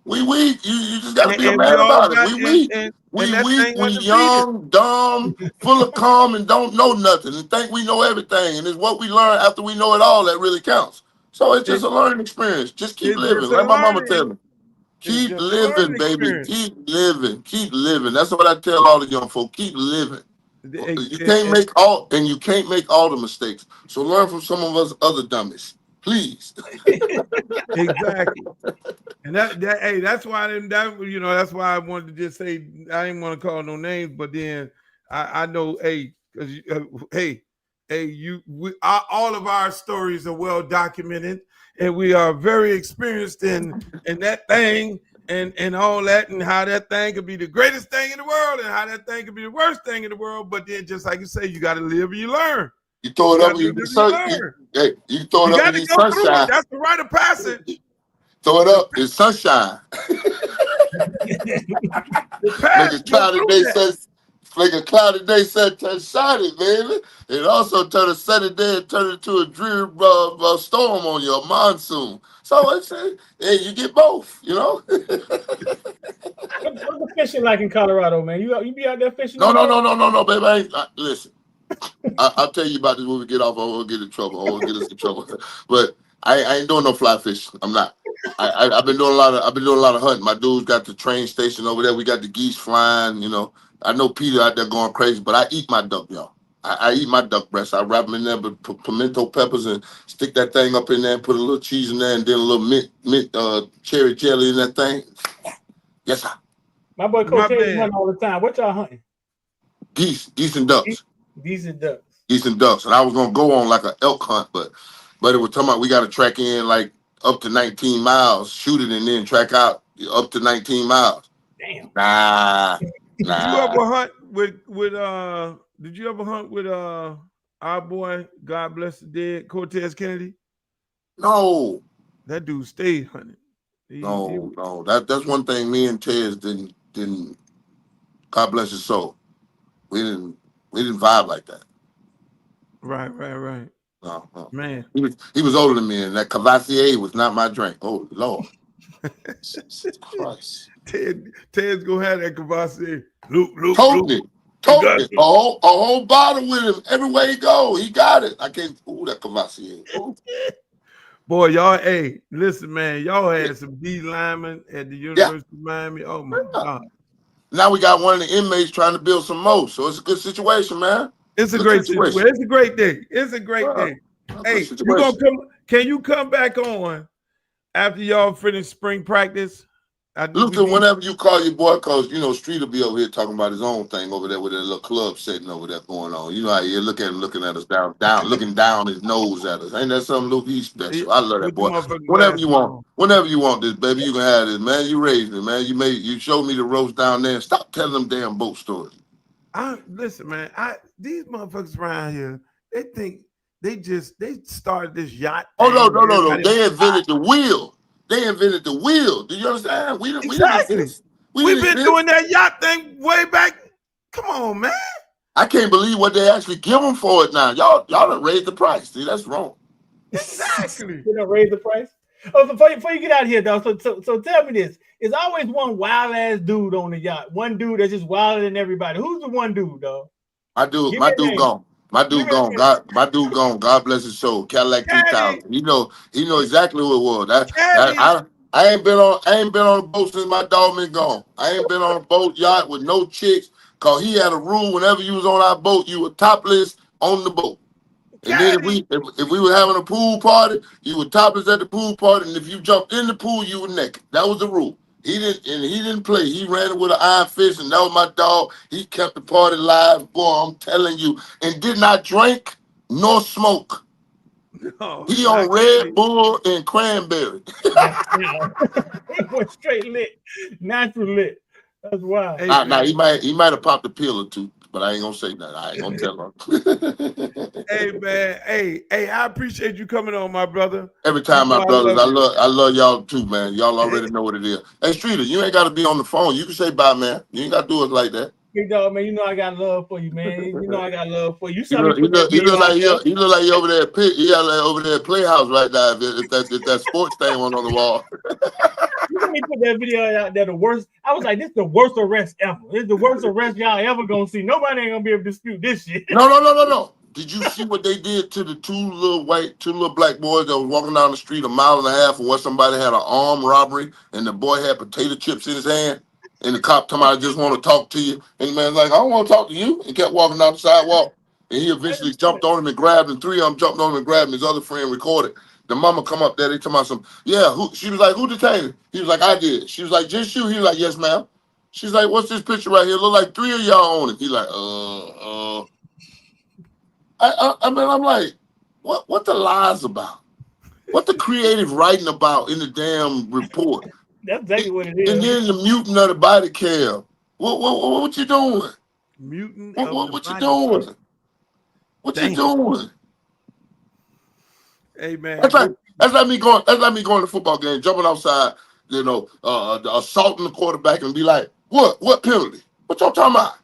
We weak. You just gotta be a and we man all about it. got We weak. and We that weak. thing We undefeated. young, dumb, full of calm, and don't know nothing and think we know everything. And it's what we learn after we know it all that really counts. So it's just It, a learning experience. Just keep it's living. just a Like my mama tell learning. me. It's Keep just a learning living, baby. experience. Keep living. Keep living. That's what I tell all the young folk. Keep living. You can't And- you can't make all the mistakes. So learn from some of us other dummies. Please. exactly. And hey, that's why that's why I wanted to just say I didn't want to call no names, but then I know, hey, because all of our stories are well documented, and we are very experienced in that thing and all that, and how that thing could be the greatest thing in the world, and how that thing could be the worst thing in the world. But then, just like you say, you got to live and you learn. You throw You it got up to and live you, and you learn. you throw it You up got in to the go through it. sunshine. That's the rite of passage. Throw it up in sunshine. The Make past a go cloudy through day that. set. Make a cloudy day set turn shiny, baby. And also turn a sunny day and turn it into a dreary storm on you, a monsoon. So it's hey, you get both, you know. What's the fishing like in Colorado, man? You be out there fishing No, no no, more? no, no, no, no, baby. Listen. I'll tell you about this when we get off. I won't get in trouble. I won't get us in trouble. But I ain't doing no fly fishing. I'm not. I've been doing a lot of hunting. My dude's got the train station over there. We got the geese flying. You know, I know Peter out there going crazy, but I eat my duck, y'all. I eat my duck breast. I wrap them in there with pimento peppers and stick that thing up in there and put a little cheese in there and then a little mint cherry jelly in that thing. Yes, sir. My boy My Cortez man. hunt all the time. What y'all hunting? Geese and ducks. These are ducks. Geese and ducks. And I was gonna go on like an elk hunt, but it was talking about we gotta track in like up to 19 miles, shoot it and then track out up to 19 miles. Damn. Nah. Did you Nah. ever hunt with did you ever hunt with our boy, God bless the dead, Cortez Kennedy? No. That dude stayed hunting. No. That's one thing me and Tez didn't God bless his soul. We didn't vibe like that. Right. No. Man. He was older than me, and that Cavassier was not my drink. Oh Lord. Jesus Christ. Ted's gonna have that Cavassier. Luke. Totally. You got A whole bottle with him everywhere he go. He got it. I can't. Ooh, that Cavassier. Ooh. Boy, y'all, hey, listen, man, y'all had some D linemen at the Yeah. University of Miami. Oh my God. Now we got one of the inmates trying to build some more. So it's a good situation, man. It's a Good great situation. It's a great day. It's a great Yeah. day. Good Hey, situation. can you come back on after y'all finish spring practice? Luther, whenever you call your boy, cause you know Street will be over here talking about his own thing over there with that little club setting over there going on. You know how you look at him looking at us down, looking down his nose at us. Ain't that something, Luke? He's special. I love that with the boy. motherfucking Whenever you glasses want this, baby, you can have this, man. You raised me, man. You showed me the ropes down there. Stop telling them damn boat stories. Listen, man. These motherfuckers around here, they think they started this yacht Oh thing. no. They invented the wheel. They invented the wheel. Do you understand? We didn't Exactly. exist. We've been doing that yacht thing way back. Come on, man. I can't believe what they actually give them for it now. Y'all done raised the price. See, that's wrong. Exactly. You know, raise the price. Oh, before you get out of here, though. So tell me this: it's always one wild ass dude on the yacht. One dude that's just wilder than everybody. Who's the one dude, though? My dude gone. My dude gone. God bless his soul. Cadillac Caddy, 3000. He know exactly who it was. Caddy. I ain't been on a boat since my dog been gone. I ain't been on a boat yacht with no chicks. Cause he had a rule whenever you was on our boat, you were topless on the boat. And then if we were having a pool party, you were topless at the pool party, and if you jumped in the pool, you were naked. That was the rule. He didn't play. He ran it with an iron fist, and that was my dog. He kept the party live, boy. I'm telling you, and did not drink nor smoke. No, He on Red Bull and cranberry. He went straight lit, natural lit. That's wild. Hey, Nah, he might have popped a pill or two, but I ain't gonna say that. I ain't gonna tell him. Hey, man. Hey, I appreciate you coming on, my brother. Every time, my brothers, I love y'all too, man. Y'all already know what it is. Hey, Streeter, you ain't got to be on the phone. You can say bye, man. You ain't got to do it like that. Big dog, man, you know I got love for you, man. You know I got love for you. He look like he over there at over there at Playhouse right now. If that sports thing went on the wall. You let me put that video out there. The worst. I was like, this is the worst arrest ever. This is the worst arrest y'all ever gonna see. Nobody ain't gonna be able to dispute this shit. No. Did you see what they did to the two little black boys that was walking down the street 1.5 miles from where somebody had an armed robbery and the boy had potato chips in his hand? And the cop told him, I just want to talk to you. And the man's like, I don't want to talk to you. And kept walking down the sidewalk. And he eventually jumped on him and grabbed him. 3 of them jumped on him and grabbed him. His other friend recorded. The mama come up there. They talking about some, she was like, who detained him? He was like, I did. She was like, just you? He was like, yes, ma'am. She's like, what's this picture right here? Look like 3 of y'all on it. He like, I mean, I'm like, what the lies about? What the creative writing about in the damn report? That's exactly what it is. And then the mutant of the body cam. What you doing? Mutant. What you doing? What you doing? Hey, man. That's like me going to the football game, jumping outside, assaulting the quarterback and be like, what penalty? What y'all talking about?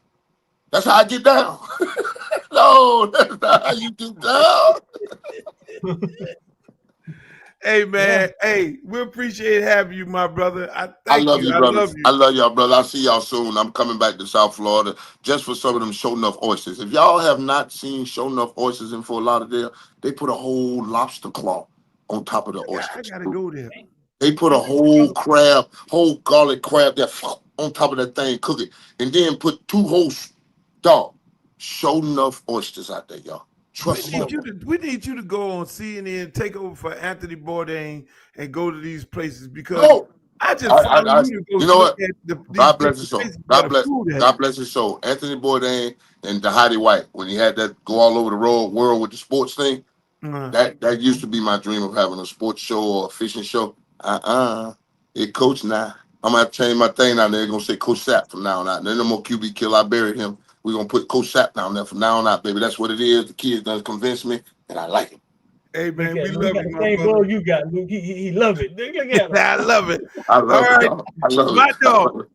That's how I get down. No, that's not how you get down. Hey, man. Yeah. Hey, we appreciate having you, my brother. I love you, brother. I love y'all, brother. I'll see y'all soon. I'm coming back to South Florida just for some of them Show Enough oysters. If y'all have not seen Show Enough oysters in Fort Lauderdale, they put a whole lobster claw on top of the oysters. I gotta go there. They put a whole garlic crab there on top of that thing, cook it, and then put 2 whole Show Enough oysters out there, y'all. We need you to go on CNN, take over for Anthony Bourdain, and go to these places because I just follow you to go. You know what? God bless his soul. God bless his soul. Anthony Bourdain and the Heidi White, when he had that go all over the world with the sports thing, that used to be my dream of having a sports show or a fishing show. It Coach now. I'm gonna have to change my thing down there. They're gonna say Coach Sapp from now on out. There's no more QB kill. I buried him. We're gonna put Coach Sapp down there from now on out, baby. That's what it is. The kids done convinced me, and I like it. Hey man, we love you, my brother. You got Luke. He love it. Look at him. I love it. I love it. I love my it. dog.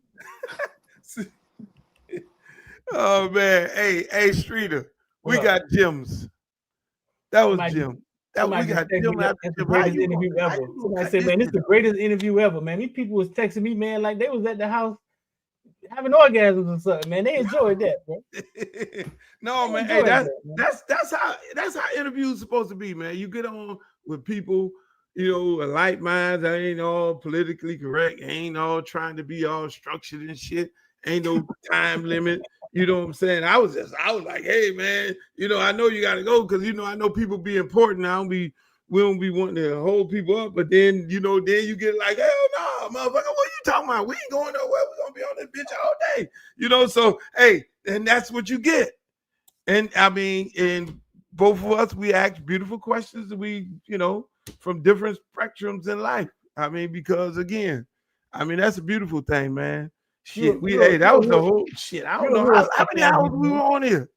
Oh man, hey Streeter, we got Jim's. That was Jim. We got Jim. That's the greatest interview ever. Somebody said, man, this is the greatest interview ever, man. These people was texting me, man, like they was at the house having orgasms or something, man. They enjoyed that, bro. No, man. Hey, that's how interviews supposed to be, man. You get on with people, like minds. I ain't all politically correct. Ain't all trying to be all structured and shit. Ain't no time limit. You know what I'm saying? I was like, hey man, I know you gotta go because I know people be important. We don't be wanting to hold people up, but then then you get like, hell no, motherfucker, what you talking about? We ain't going nowhere. We're gonna be on this bitch all day. So hey, and that's what you get. And I mean, and both of us, we ask beautiful questions. We, from different spectrums in life. I mean, because again, that's a beautiful thing, man. Shit, that was the whole shit. I don't know how many hours we were on here.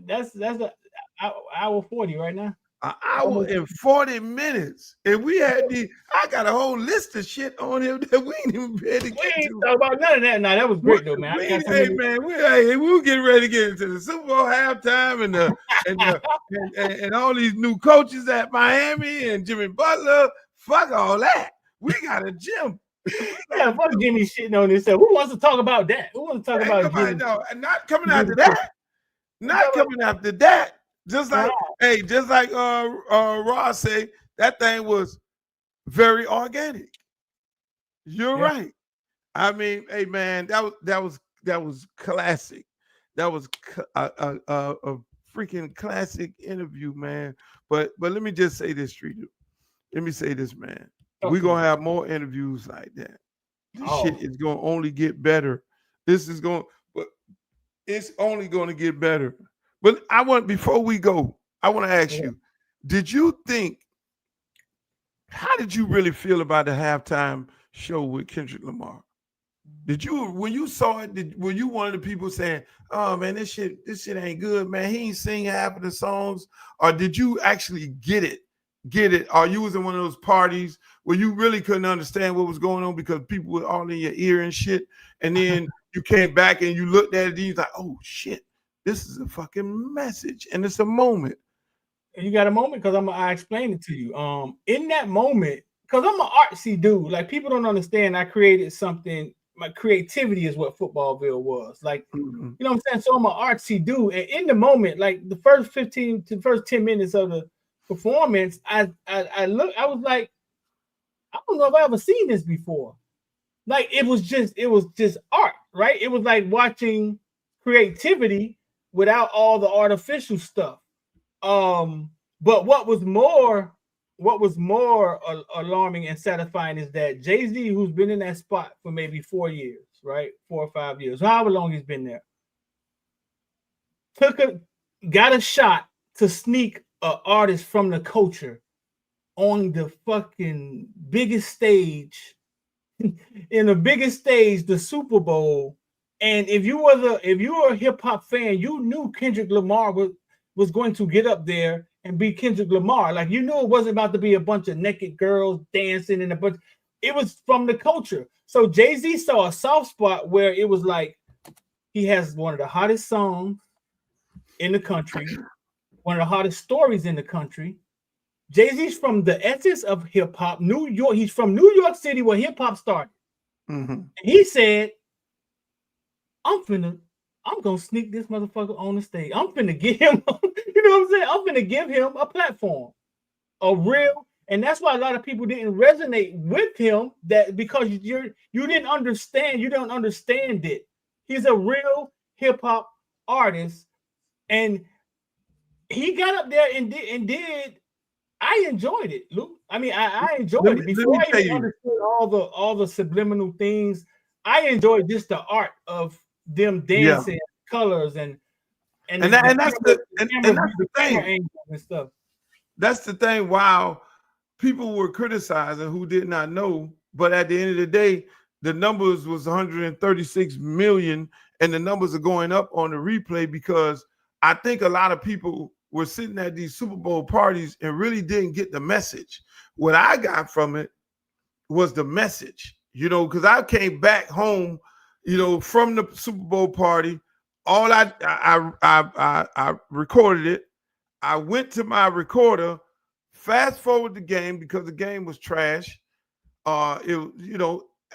That's an hour 40 right now. an hour and 40 minutes. And we had I got a whole list of shit on him that we ain't even ready to We get ain't to. talk about none of that. Nah, that was great though, man. Hey man, we were getting ready to get into the Super Bowl halftime and all these new coaches at Miami and Jimmy Butler. Fuck all that. We got a gym. Yeah, fuck Jimmy shitting on himself. Who wants to talk about that? Who wants to talk about Jimmy? No, not coming after that. Not coming after that. Just like Ross say, that thing was very organic. You're right. I mean, hey man, that was classic. That was a freaking classic interview, man. But let me just say this, Streeter. Let me say this, man. We're gonna have more interviews like that. This shit is gonna only get better. But it's only gonna get better. But before we go, I want to ask you, how did you really feel about the halftime show with Kendrick Lamar? When you saw it, were you one of the people saying, oh man, this shit ain't good, man, he ain't sing half of the songs? Or did you actually get it? Or you was in one of those parties where you really couldn't understand what was going on because people were all in your ear and shit, and then you came back and you looked at it and you was like, oh shit, this is a fucking message and it's a moment. You got a moment? Because I explain it to you. In that moment, because I'm an artsy dude, like people don't understand I created something. My creativity is what Footballville was. Like, you know what I'm saying? So I'm an artsy dude. And in the moment, like the first 15 to the first 10 minutes of the performance, I was like, I don't know if I ever seen this before. Like it was just art, right? It was like watching creativity without all the artificial stuff. But what was more alarming and satisfying is that Jay-Z, who's been in that spot for maybe 4 years, right? 4 or 5 years, however long he's been there, got a shot to sneak an artist from the culture on the fucking biggest stage, in the biggest stage, the Super Bowl. And if you were a hip hop fan, you knew Kendrick Lamar was going to get up there and be Kendrick Lamar. Like you knew it wasn't about to be a bunch of naked girls dancing and a bunch. It was from the culture. So Jay-Z saw a soft spot where it was like he has one of the hottest songs in the country, one of the hottest stories in the country. Jay-Z's from the essence of hip hop, New York. He's from New York City where hip hop started. And he said, I'm gonna sneak this motherfucker on the stage. I'm finna get him, you know what I'm saying? I'm finna give him a platform, and that's why a lot of people didn't resonate with him. That because you didn't understand, you don't understand it. He's a real hip hop artist, and he got up there and did. I enjoyed it, Luke. I mean, I enjoyed it before I even understood all the subliminal things. I enjoyed just the art of them dancing, colors, and that's the thing. And stuff. That's the thing. Wow, people were criticizing who did not know, but at the end of the day, the numbers was 136 million, and the numbers are going up on the replay because I think a lot of people were sitting at these Super Bowl parties and really didn't get the message. What I got from it was the message, because I came back home, from the Super Bowl party. All I recorded it. I went to my recorder, fast forward the game because the game was trash. And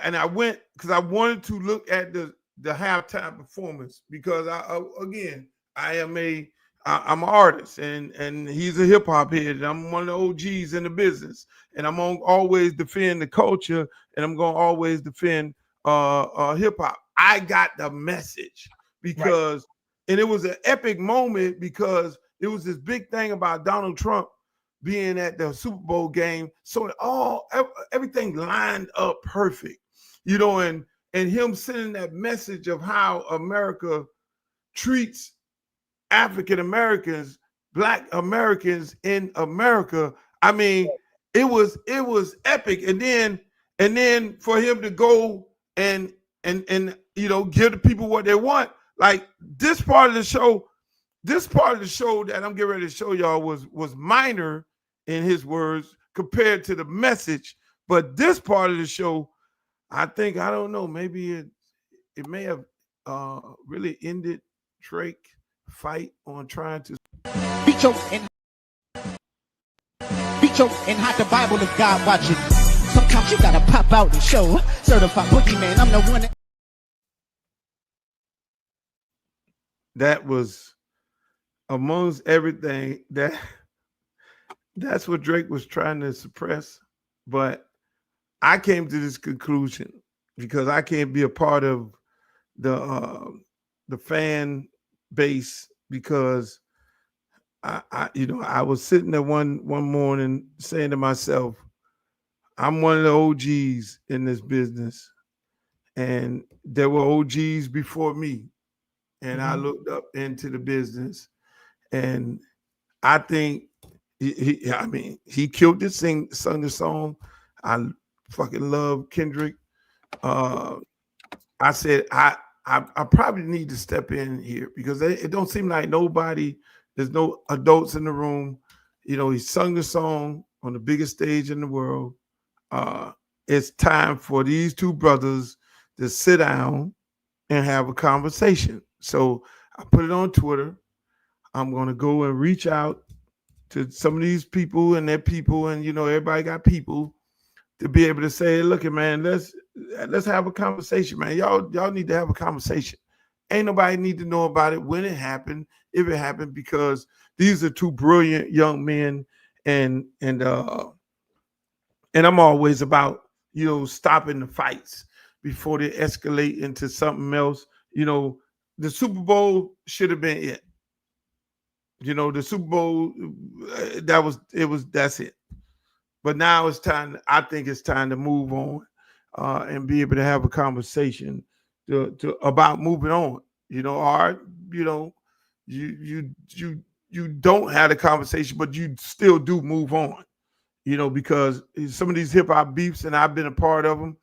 I went because I wanted to look at the halftime performance because I'm an artist and he's a hip hop head and I'm one of the OGs in the business and I'm gonna always defend the culture and I'm gonna always defend hip hop. I got the message because and it was an epic moment because it was this big thing about Donald Trump being at the Super Bowl game, so everything lined up perfect, and him sending that message of how America treats African Americans, Black Americans in America. I mean, it was epic. And then for him to go and give the people what they want. Like this part of the show, this part of the show that I'm getting ready to show y'all was minor in his words compared to the message. But this part of the show, I think, I don't know, maybe it may have really ended Drake fight on trying to Beat your and hide the Bible if God watching. Sometimes you gotta pop out and show. Certified boogeyman, I'm the one that was amongst everything that's what Drake was trying to suppress. But I came to this conclusion because I can't be a part of the fan base because I was sitting there one morning saying to myself, I'm one of the OGs in this business, and there were OGs before me, and I looked up into the business, and I think he killed this thing, sung the song. I fucking love Kendrick. I said I probably need to step in here because it don't seem like there's no adults in the room. He sung the song on the biggest stage in the world. It's time for these two brothers to sit down and have a conversation. So I put it on Twitter. I'm going to go and reach out to some of these people and their people, and everybody got people to be able to say, look, man, let's have a conversation, man. Y'all need to have a conversation. Ain't nobody need to know about it when it happened, if it happened, because these are two brilliant young men, and I'm always about stopping the fights before they escalate into something else. The Super Bowl should have been it. The Super Bowl, that's it. But now it's time. I think it's time to move on and be able to have a conversation about moving on. Or you don't have the conversation, but you still do move on. Because some of these hip hop beefs, and I've been a part of them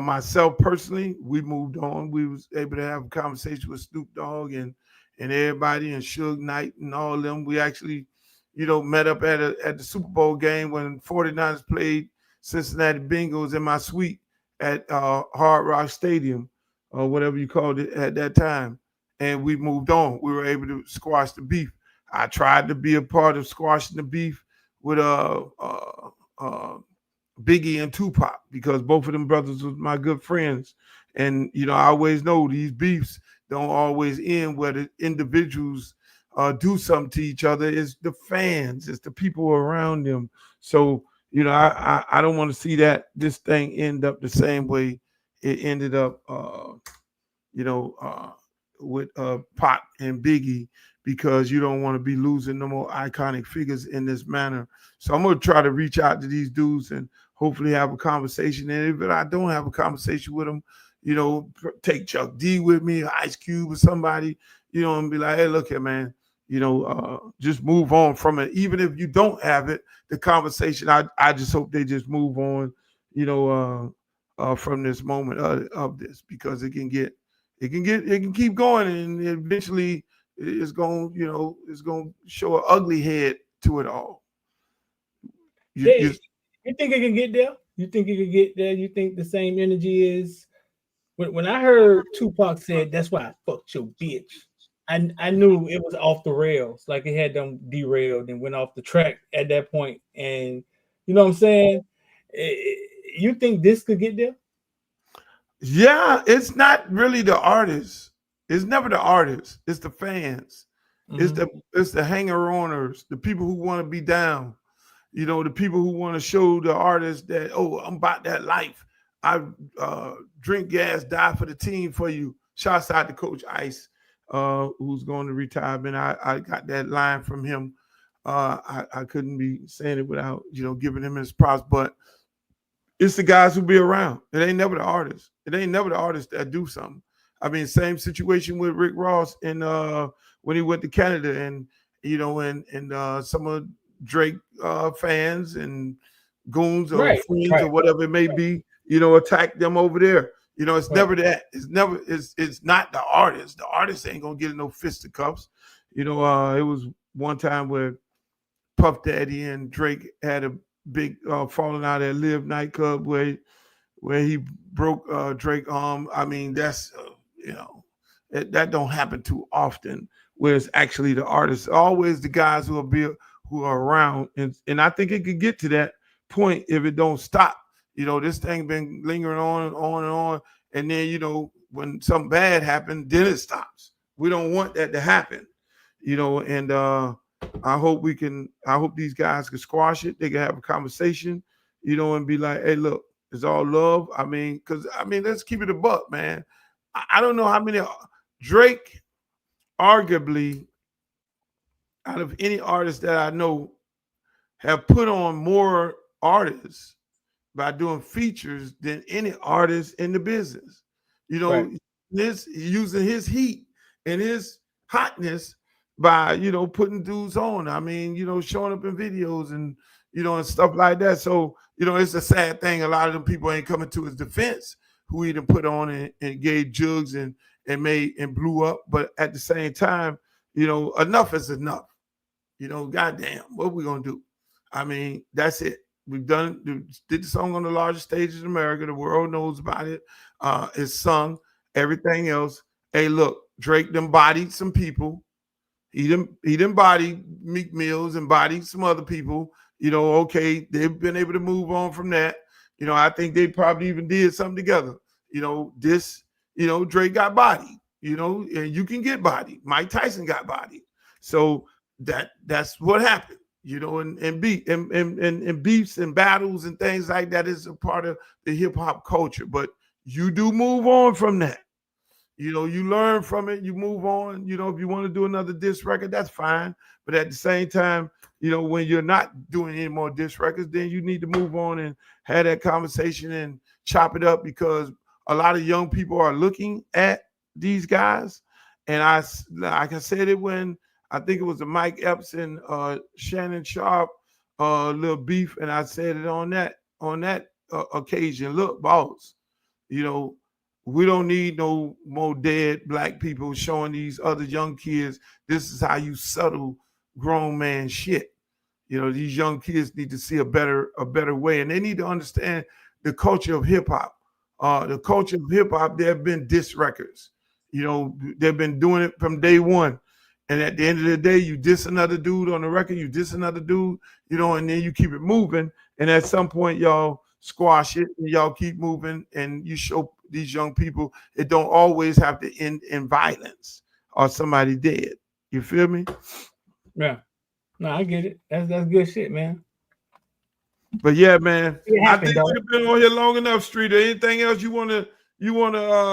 myself personally. We moved on. We was able to have a conversation with Snoop Dogg and everybody, and Suge Knight and all of them. We actually, met up at the Super Bowl game when 49ers played Cincinnati Bengals in my suite at Hard Rock Stadium, or whatever you called it at that time. And we moved on. We were able to squash the beef. I tried to be a part of squashing the beef with Biggie and Tupac, because both of them brothers was my good friends. And, I always know these beefs don't always end where the individuals do something to each other. It's the fans, it's the people around them. So, I don't want to see this thing end up the same way it ended up, with Pac and Biggie, because you don't want to be losing no more iconic figures in this manner. So I'm going to try to reach out to these dudes and hopefully have a conversation. And if I don't have a conversation with them, take Chuck D with me, Ice Cube or somebody, and be like, hey, look here, man, just move on from it. Even if you don't have it, the conversation, I just hope they just move on, from this moment of this, because it can keep going, and eventually it's going to show an ugly head to it all. You think it can get there? You think it can get there? You think the same energy is? When I heard Tupac said, "That's why I fucked your bitch," I knew it was off the rails. Like it had them derailed and went off the track at that point. And you know what I'm saying? You think this could get there? Yeah, it's not really the artist. It's never the artist. It's the fans. Mm-hmm. It's the hanger-oners, the people who want to be down. The people who want to show the artist that, oh, I'm about that life. I drink gas, die for the team for you. Shouts out to Coach Ice, who's going to retirement. I got that line from him. I couldn't be saying it without, giving him his props. But it's the guys who be around. It ain't never the artists. It ain't never the artists that do something. I mean, same situation with Rick Ross and when he went to Canada, and and some of Drake fans and goons or friends or whatever it may be, attack them over there. It's never that. It's not the artist. The artist ain't gonna get in no fisticuffs. You know, it was one time where Puff Daddy and Drake had a big falling out at Live nightclub where he broke Drake arm. I mean, that's you know, that don't happen too often. Where it's actually the artists, always the guys who are around, and I think it could get to that point if it don't stop. You know, this thing been lingering on and on and on, and then you know when something bad happened, then it stops. We don't want that to happen. You know, and I hope these guys can squash it. They can have a conversation, you know, and be like, hey, look, it's all love. I mean, because let's keep it a buck, man. I don't know how many Drake, arguably, out of any artist that I know, have put on more artists by doing features than any artist in the business. You know, Right. this using his heat and his hotness by, you know, putting dudes on. I mean, you know, showing up in videos and, you know, and stuff like that. So, you know, it's a sad thing. A lot of them people ain't coming to his defense who he done put on and gave jugs and made and blew up. But at the same time, you know, enough is enough. You know, goddamn, what we gonna do? I mean, that's it. We've did the song on the largest stages in America. The world knows about it. It's sung. Everything else. Hey, look, Drake done bodied some people. He didn't body Meek Mills and body some other people. You know, okay, they've been able to move on from that. You know, I think they probably even did something together. You know, Drake got bodied. You know, and you can get bodied. Mike Tyson got bodied. So that's what happened. You know, and beefs and battles and things like that is a part of the hip hop culture. But you do move on from that. You know, you learn from it, you move on. You know, if you want to do another diss record, that's fine. But at the same time, you know, when you're not doing any more diss records, then you need to move on and have that conversation and chop it up, because a lot of young people are looking at these guys. And like I said it when I think it was the Mike Epps and Shannon Sharp little beef, and I said it on that occasion. Look, boss, you know, we don't need no more dead black people showing these other young kids this is how you settle grown man shit. You know, these young kids need to see a better way, and they need to understand the culture of hip hop. The culture of hip hop, there have been diss records. You know, they've been doing it from day one. And at the end of the day, you diss another dude on the record, you diss another dude, you know, and then you keep it moving. And at some point, y'all squash it and y'all keep moving, and you show these young people it don't always have to end in violence or somebody dead. You feel me? Yeah. No, I get it. That's good shit, man. But yeah, man, I think we've been on here long enough, Street. Or anything else you wanna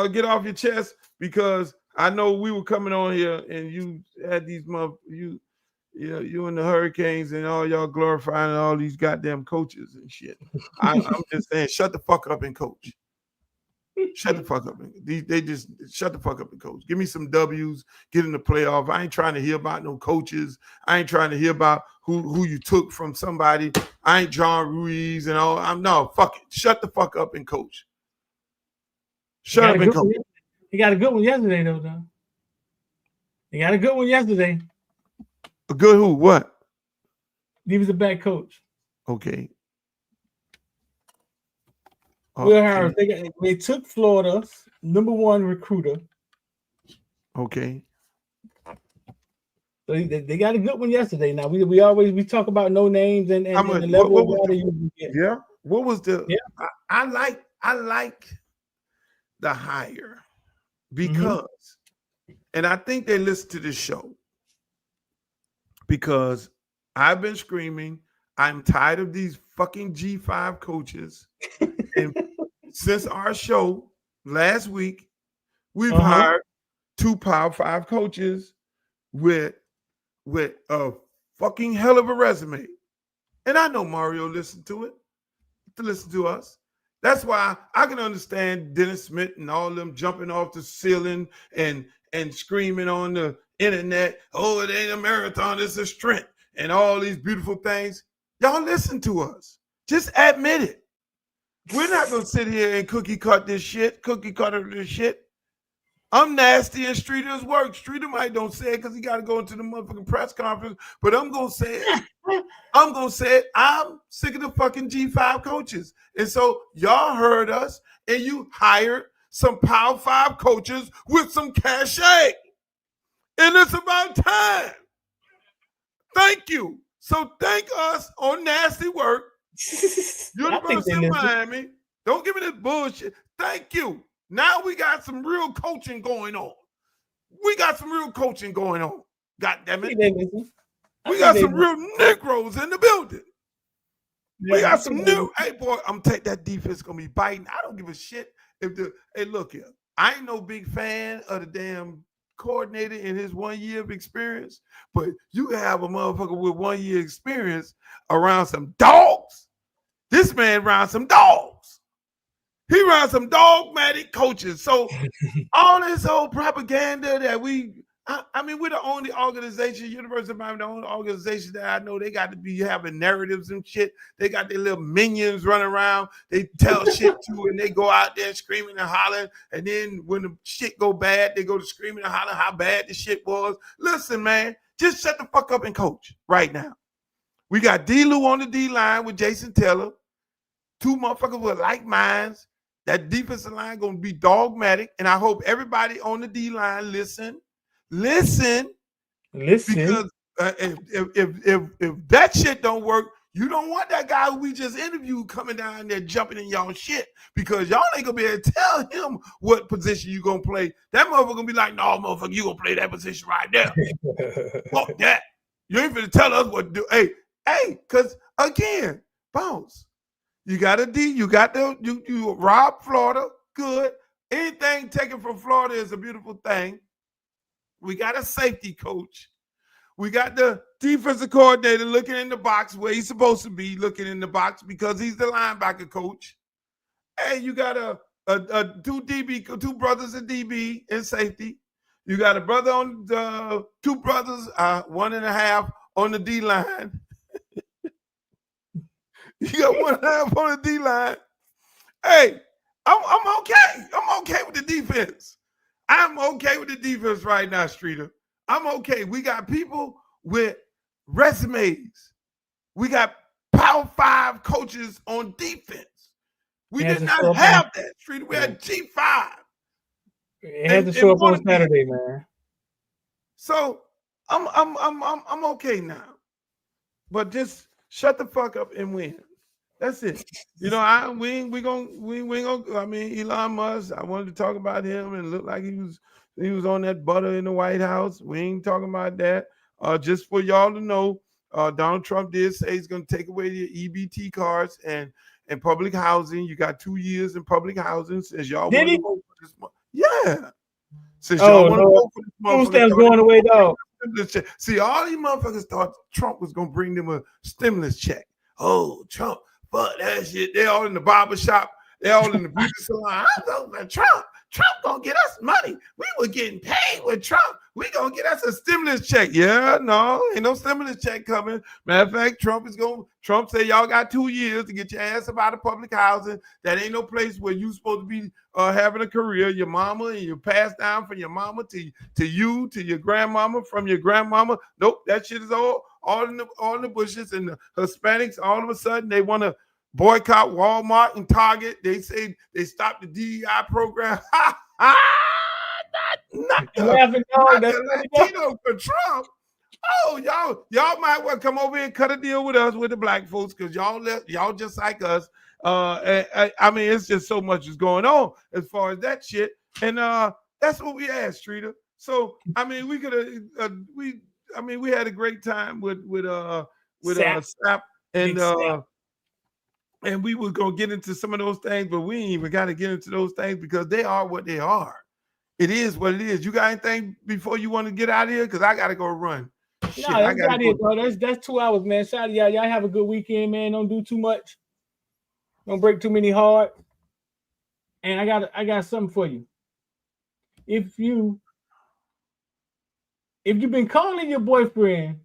get off your chest? Because I know we were coming on here and you had these you and the Hurricanes and all y'all glorifying all these goddamn coaches and shit. I'm just saying, shut the fuck up and coach. Shut the fuck up. They just shut the fuck up and coach. Give me some W's, get in the playoff. I ain't trying to hear about no coaches. I ain't trying to hear about who you took from somebody. I ain't John Ruiz and all. No, fuck it. Shut the fuck up and coach. Shut up and coach. He got a good one yesterday, though. He got a good one yesterday. A good who? What? He was a bad coach. Okay. Will Harris. They took Florida's #1 recruiter. Okay. So they got a good one yesterday. Now we always talk about no names and the level of water you get. Yeah. What was the? Yeah. I like the hire because, and I think they listen to this show because I've been screaming. I'm tired of these fucking G5 coaches. And since our show last week, we've hired 2 Power 5 coaches with a fucking hell of a resume. And I know Mario listened to us. That's why I can understand Dennis Smith and all them jumping off the ceiling and screaming on the internet, oh, it ain't a marathon, it's a sprint, and all these beautiful things. Y'all listen to us. Just admit it. We're not going to sit here and cookie cutter this shit. I'm nasty and Streeter's work. Streeter might don't say it because he got to go into the motherfucking press conference, but I'm going to say it. I'm going to say it. I'm sick of the fucking G5 coaches. And so y'all heard us and you hired some Power 5 coaches with some cachet. And it's about time. Thank you. So thank us on nasty work. University of Miami. Don't give me this bullshit. Thank you. Now we got some real coaching going on. God damn it. We got some real Negroes in the building. We got some new. Hey, boy, I'm take that defense gonna be biting. I don't give a shit if hey, look here. I ain't no big fan of the damn coordinator in his 1 year of experience, but you have a motherfucker with 1 year experience around some dogs. This man around some dogs. He around some dogmatic coaches. So all this old propaganda that I mean, we're the only organization, University of Miami, the only organization that I know they got to be having narratives and shit. They got their little minions running around. They tell shit to, and they go out there screaming and hollering. And then when the shit go bad, they go to screaming and hollering how bad the shit was. Listen, man, just shut the fuck up and coach right now. We got D-Lou on the D-line with Jason Taylor. 2 motherfuckers with like minds. That defensive line going to be dogmatic. And I hope everybody on the D-line listen. Because if that shit don't work, you don't want that guy who we just interviewed coming down there jumping in y'all shit, because y'all ain't gonna be able to tell him what position you gonna play. That motherfucker gonna be like, no, motherfucker, you gonna play that position right there. Fuck that. You ain't gonna tell us what to do. Hey, because again, bounce. You got a D, you got you rob Florida, good. Anything taken from Florida is a beautiful thing. We got a safety coach. We got the defensive coordinator looking in the box where he's supposed to be looking in the box because he's the linebacker coach. Hey, you got two brothers in DB in safety. You got a brother on the 2 brothers, 1.5 on the D line. You got 1.5 on the D line. Hey, I'm okay. I'm okay with the defense. I'm okay with the defense right now, Streeter. I'm okay. We got people with resumes. We got Power 5 coaches on defense. We did not have that, Streeter. We had G5. It has to show up on Saturday, man. So I'm okay now. But just shut the fuck up and win. That's it. You know, I mean, Elon Musk, I wanted to talk about him and look like he was on that butter in the White House. We ain't talking about that. Just for y'all to know, Donald Trump did say he's going to take away the EBT cards and public housing. You got 2 years in public housing since y'all want to vote for this month. Yeah. Since y'all want to vote for this month. Food stamps going away, dog. See, all these motherfuckers thought Trump was going to bring them a stimulus check. Oh, Trump. But that shit, they all in the barber shop, they all in the beauty salon. I thought, man, Trump gonna get us money. We were getting paid with Trump. We gonna get us a stimulus check. Yeah, no, ain't no stimulus check coming. Matter of fact, Trump said y'all got 2 years to get your ass up out of public housing. That ain't no place where you supposed to be having a career. Your mama, and you pass down from your mama to you, to your grandmama, from your grandmama. Nope, that shit is all in the bushes. And the Hispanics, all of a sudden, they want to boycott Walmart and Target. They say they stopped the DEI program. Not the Latino for Trump. Oh, y'all might want to come over here and cut a deal with us, with the black folks, because y'all just like us. I mean, it's just so much is going on as far as that shit, and that's what we asked, Streeter. So I mean, we could we had a great time with Sapp and we were gonna get into some of those things, but we ain't even got to get into those things because they are what they are. It is what it is. You got anything before you want to get out of here? Because I gotta go run. Shit, no, that's about it, bro. That's 2 hours, man. Shout out to y'all. Y'all have a good weekend, man. Don't do too much. Don't break too many hearts. And I got something for you. If you've been calling your boyfriend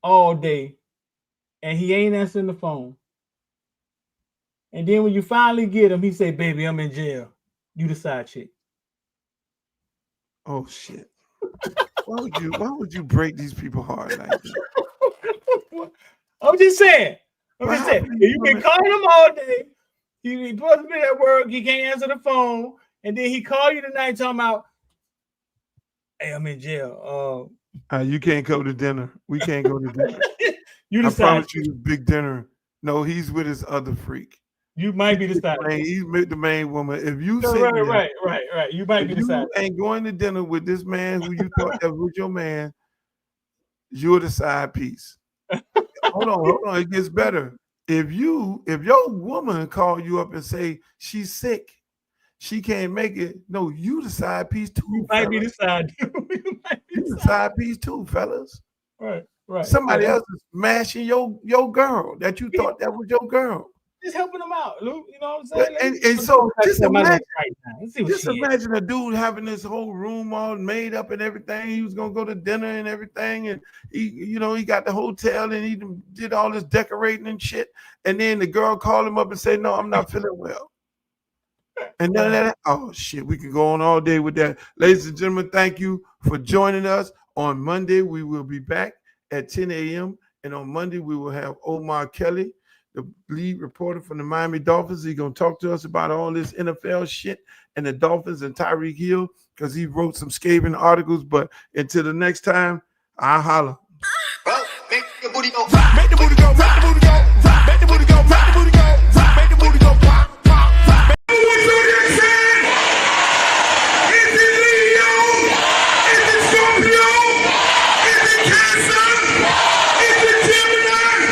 all day and he ain't answering the phone, and then when you finally get him, he say, "Baby, I'm in jail." You the side chick. Oh shit. Why would you break these people heart like that? I'm just saying. What I'm just saying. happened to You can call him all day. He supposed to be at work. He can't answer the phone, and then he call you tonight talking about, "Hey, I'm in jail. You can't go to dinner. We can't go to dinner. You I decide. promise you this big dinner. No, he's with his other freak. You might be deciding. He's with the main woman. If you No, sit there, right. You might be deciding. You ain't going to dinner with this man who you thought that was your man. You're the side piece. Hold on. It gets better. If your woman call you up and say she's sick, she can't make it. No, you the side piece too. You might be the side. You the side piece too, fellas. Right. Somebody else is smashing your girl that you thought that was your girl. Just helping them out, Luke. You know what I'm saying? And so just imagine, right imagine a dude having this whole room all made up and everything. He was gonna go to dinner and everything, and he got the hotel and he did all this decorating and shit. And then the girl called him up and said, "No, I'm not feeling well." And none of that. Oh shit, we can go on all day with that. Ladies and gentlemen, thank you for joining us. On Monday, we will be back at 10 a.m. And on Monday, we will have Omar Kelly, the lead reporter from the Miami Dolphins. He's going to talk to us about all this NFL shit and the Dolphins and Tyreek Hill because he wrote some scathing articles. But until the next time, I'll holler. Well, make the booty go. Make the booty go. Make the booty go. Make the booty go. Make the booty go. Make the booty go. Pop, pop, pop. What's on your side? Is it Leo? Is it Scorpio? Is it Cancer? Is it Gemini?